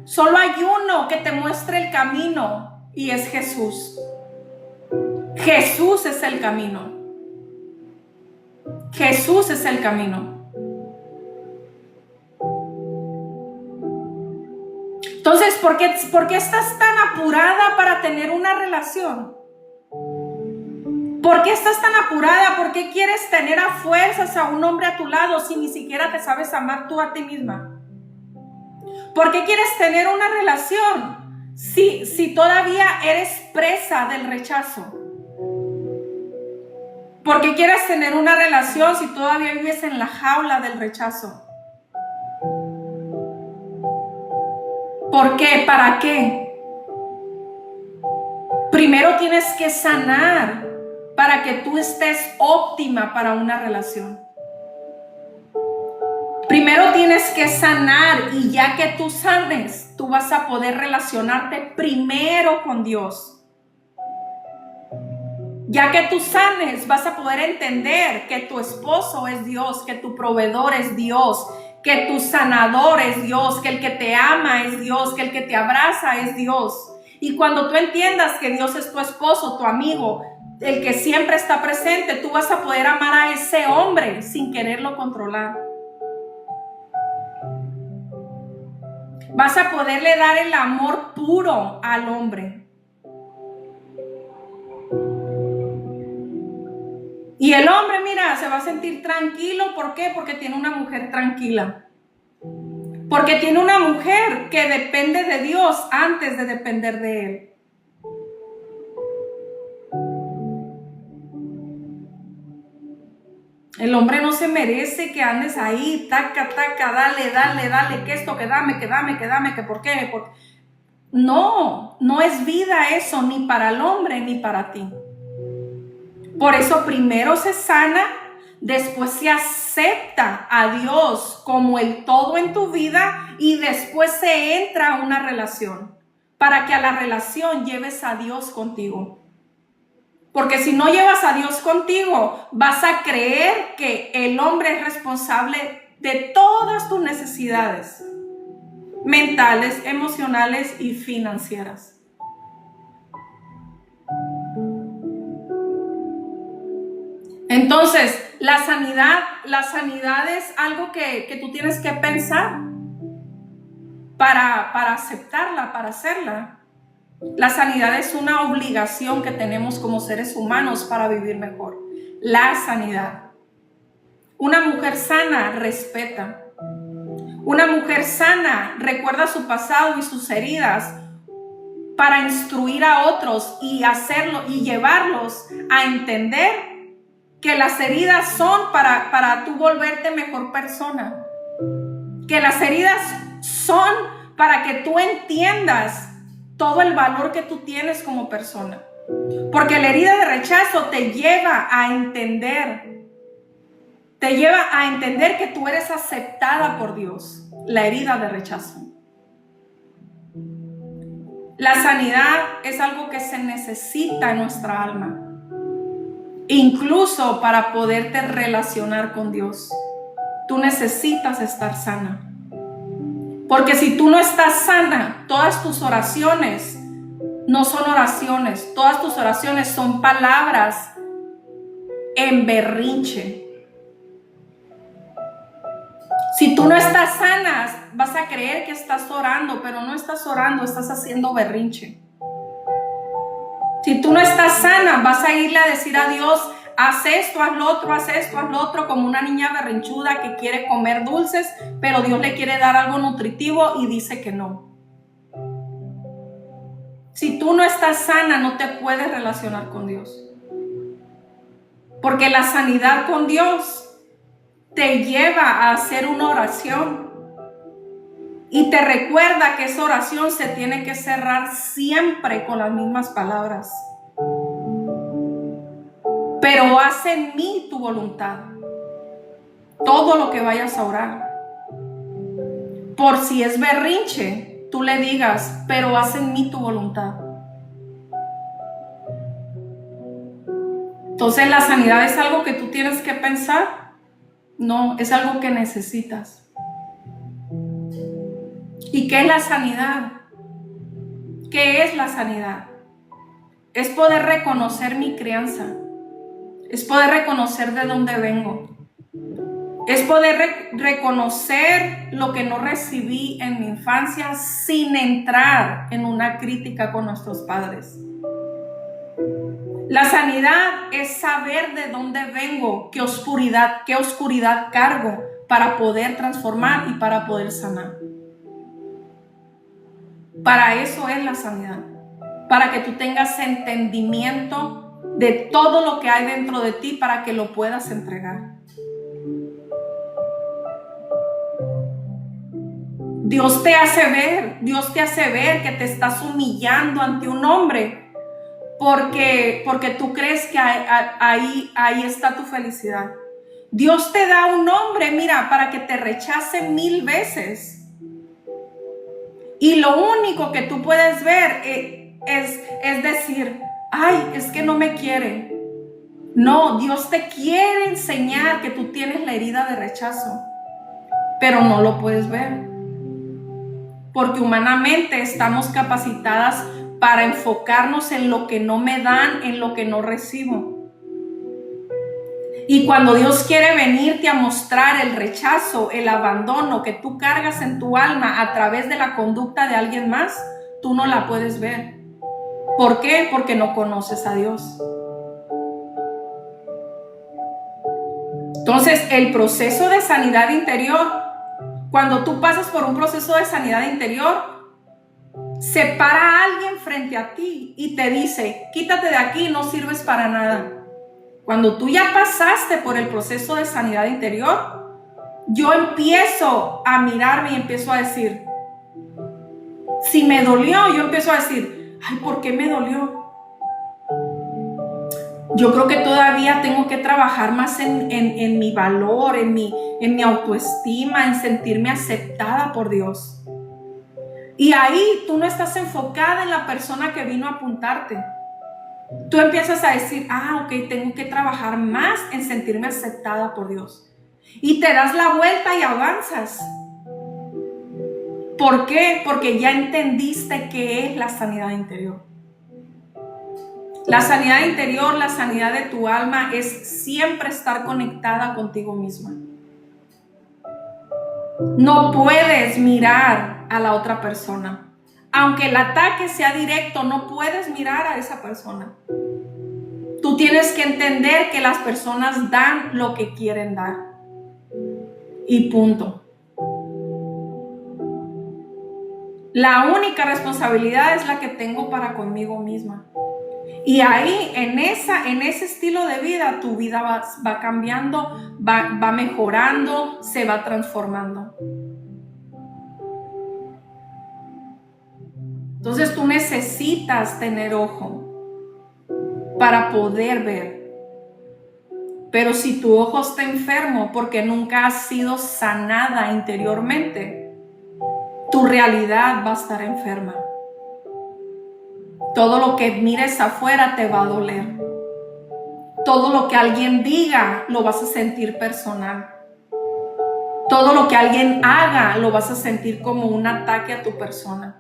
Solo hay uno que te muestra el camino, y es Jesús. Jesús es el camino. Jesús es el camino. Entonces, ¿por qué estás tan apurada para tener una relación? ¿Por qué estás tan apurada? ¿Por qué quieres tener a fuerzas a un hombre a tu lado si ni siquiera te sabes amar tú a ti misma? ¿Por qué quieres tener una relación si todavía eres presa del rechazo? ¿Por qué quieres tener una relación si todavía vives en la jaula del rechazo? ¿Por qué? ¿Para qué? Primero tienes que sanar para que tú estés óptima para una relación. Primero tienes que sanar, y ya que tú sanes, tú vas a poder relacionarte primero con Dios. Ya que tú sanes, vas a poder entender que tu esposo es Dios, que tu proveedor es Dios, que tu sanador es Dios, que el que te ama es Dios, que el que te abraza es Dios. Y cuando tú entiendas que Dios es tu esposo, tu amigo, el que siempre está presente, tú vas a poder amar a ese hombre sin quererlo controlar. Vas a poderle dar el amor puro al hombre. Y el hombre, mira, se va a sentir tranquilo. ¿Por qué? Porque tiene una mujer tranquila. Porque tiene una mujer que depende de Dios antes de depender de Él. El hombre no se merece que andes ahí, taca, taca, dale, que esto, que dame, que por qué. No, no es vida eso, ni para el hombre, ni para ti. Por eso primero se sana, después se acepta a Dios como el todo en tu vida y después se entra a una relación, para que a la relación lleves a Dios contigo. Porque si no llevas a Dios contigo, vas a creer que el hombre es responsable de todas tus necesidades mentales, emocionales y financieras. Entonces, la sanidad es algo que tú tienes que pensar para aceptarla, para hacerla. La sanidad es una obligación que tenemos como seres humanos para vivir mejor. La sanidad. Una mujer sana respeta. Una mujer sana recuerda su pasado y sus heridas para instruir a otros y hacerlo y llevarlos a entender que las heridas son para tú volverte mejor persona. Que las heridas son para que tú entiendas todo el valor que tú tienes como persona. Porque la herida de rechazo te lleva a entender. Te lleva a entender que tú eres aceptada por Dios. La herida de rechazo. La sanidad es algo que se necesita en nuestra alma. Incluso para poderte relacionar con Dios, tú necesitas estar sana. Porque si tú no estás sana, todas tus oraciones no son oraciones. Todas tus oraciones son palabras en berrinche. Si tú no estás sana, vas a creer que estás orando, pero no estás orando, estás haciendo berrinche. Si tú no estás sana, vas a irle a decir a Dios, haz esto, haz lo otro, como una niña berrinchuda que quiere comer dulces, pero Dios le quiere dar algo nutritivo y dice que no. Si tú no estás sana, no te puedes relacionar con Dios. Porque la sanidad con Dios te lleva a hacer una oración. Y te recuerda que esa oración se tiene que cerrar siempre con las mismas palabras. Pero haz en mí tu voluntad. Todo lo que vayas a orar. Por si es berrinche, tú le digas, pero haz en mí tu voluntad. Entonces, ¿la sanidad es algo que tú tienes que pensar? No, es algo que necesitas. ¿Y qué es la sanidad? ¿Qué es la sanidad? Es poder reconocer mi crianza. Es poder reconocer de dónde vengo. Es poder reconocer lo que no recibí en mi infancia sin entrar en una crítica con nuestros padres. La sanidad es saber de dónde vengo, qué oscuridad cargo para poder transformar y para poder sanar. Para eso es la sanidad, para que tú tengas entendimiento de todo lo que hay dentro de ti para que lo puedas entregar. Dios te hace ver que te estás humillando ante un hombre porque tú crees que ahí está tu felicidad. Dios te da un hombre, mira, para que te rechace 1000 veces. Y lo único que tú puedes ver es decir, ay, es que no me quiere. No, Dios te quiere enseñar que tú tienes la herida de rechazo, pero no lo puedes ver. Porque humanamente estamos capacitadas para enfocarnos en lo que no me dan, en lo que no recibo. Y cuando Dios quiere venirte a mostrar el rechazo, el abandono que tú cargas en tu alma a través de la conducta de alguien más, tú no la puedes ver. ¿Por qué? Porque no conoces a Dios. Entonces, el proceso de sanidad interior, cuando tú pasas por un proceso de sanidad interior, se para alguien frente a ti y te dice, quítate de aquí, no sirves para nada. Cuando tú ya pasaste por el proceso de sanidad interior, yo empiezo a mirarme y empiezo a decir, si me dolió, yo empiezo a decir, ay, ¿por qué me dolió? Yo creo que todavía tengo que trabajar más en mi valor, en mi autoestima, en sentirme aceptada por Dios. Y ahí tú no estás enfocada en la persona que vino a apuntarte. Tú empiezas a decir, ok, tengo que trabajar más en sentirme aceptada por Dios. Y te das la vuelta y avanzas. ¿Por qué? Porque ya entendiste qué es la sanidad interior. La sanidad interior, la sanidad de tu alma es siempre estar conectada contigo misma. No puedes mirar a la otra persona. Aunque el ataque sea directo, no puedes mirar a esa persona. Tú tienes que entender que las personas dan lo que quieren dar. Y punto. La única responsabilidad es la que tengo para conmigo misma. Y ahí, en ese estilo de vida, tu vida va cambiando, va mejorando, se va transformando. Entonces tú necesitas tener ojo para poder ver. Pero si tu ojo está enfermo porque nunca has sido sanada interiormente, tu realidad va a estar enferma. Todo lo que mires afuera te va a doler. Todo lo que alguien diga lo vas a sentir personal. Todo lo que alguien haga lo vas a sentir como un ataque a tu persona.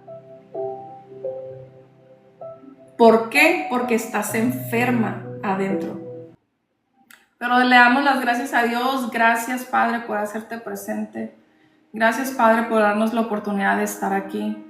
¿Por qué? Porque estás enferma adentro. Pero le damos las gracias a Dios. Gracias, Padre, por hacerte presente. Gracias, Padre, por darnos la oportunidad de estar aquí.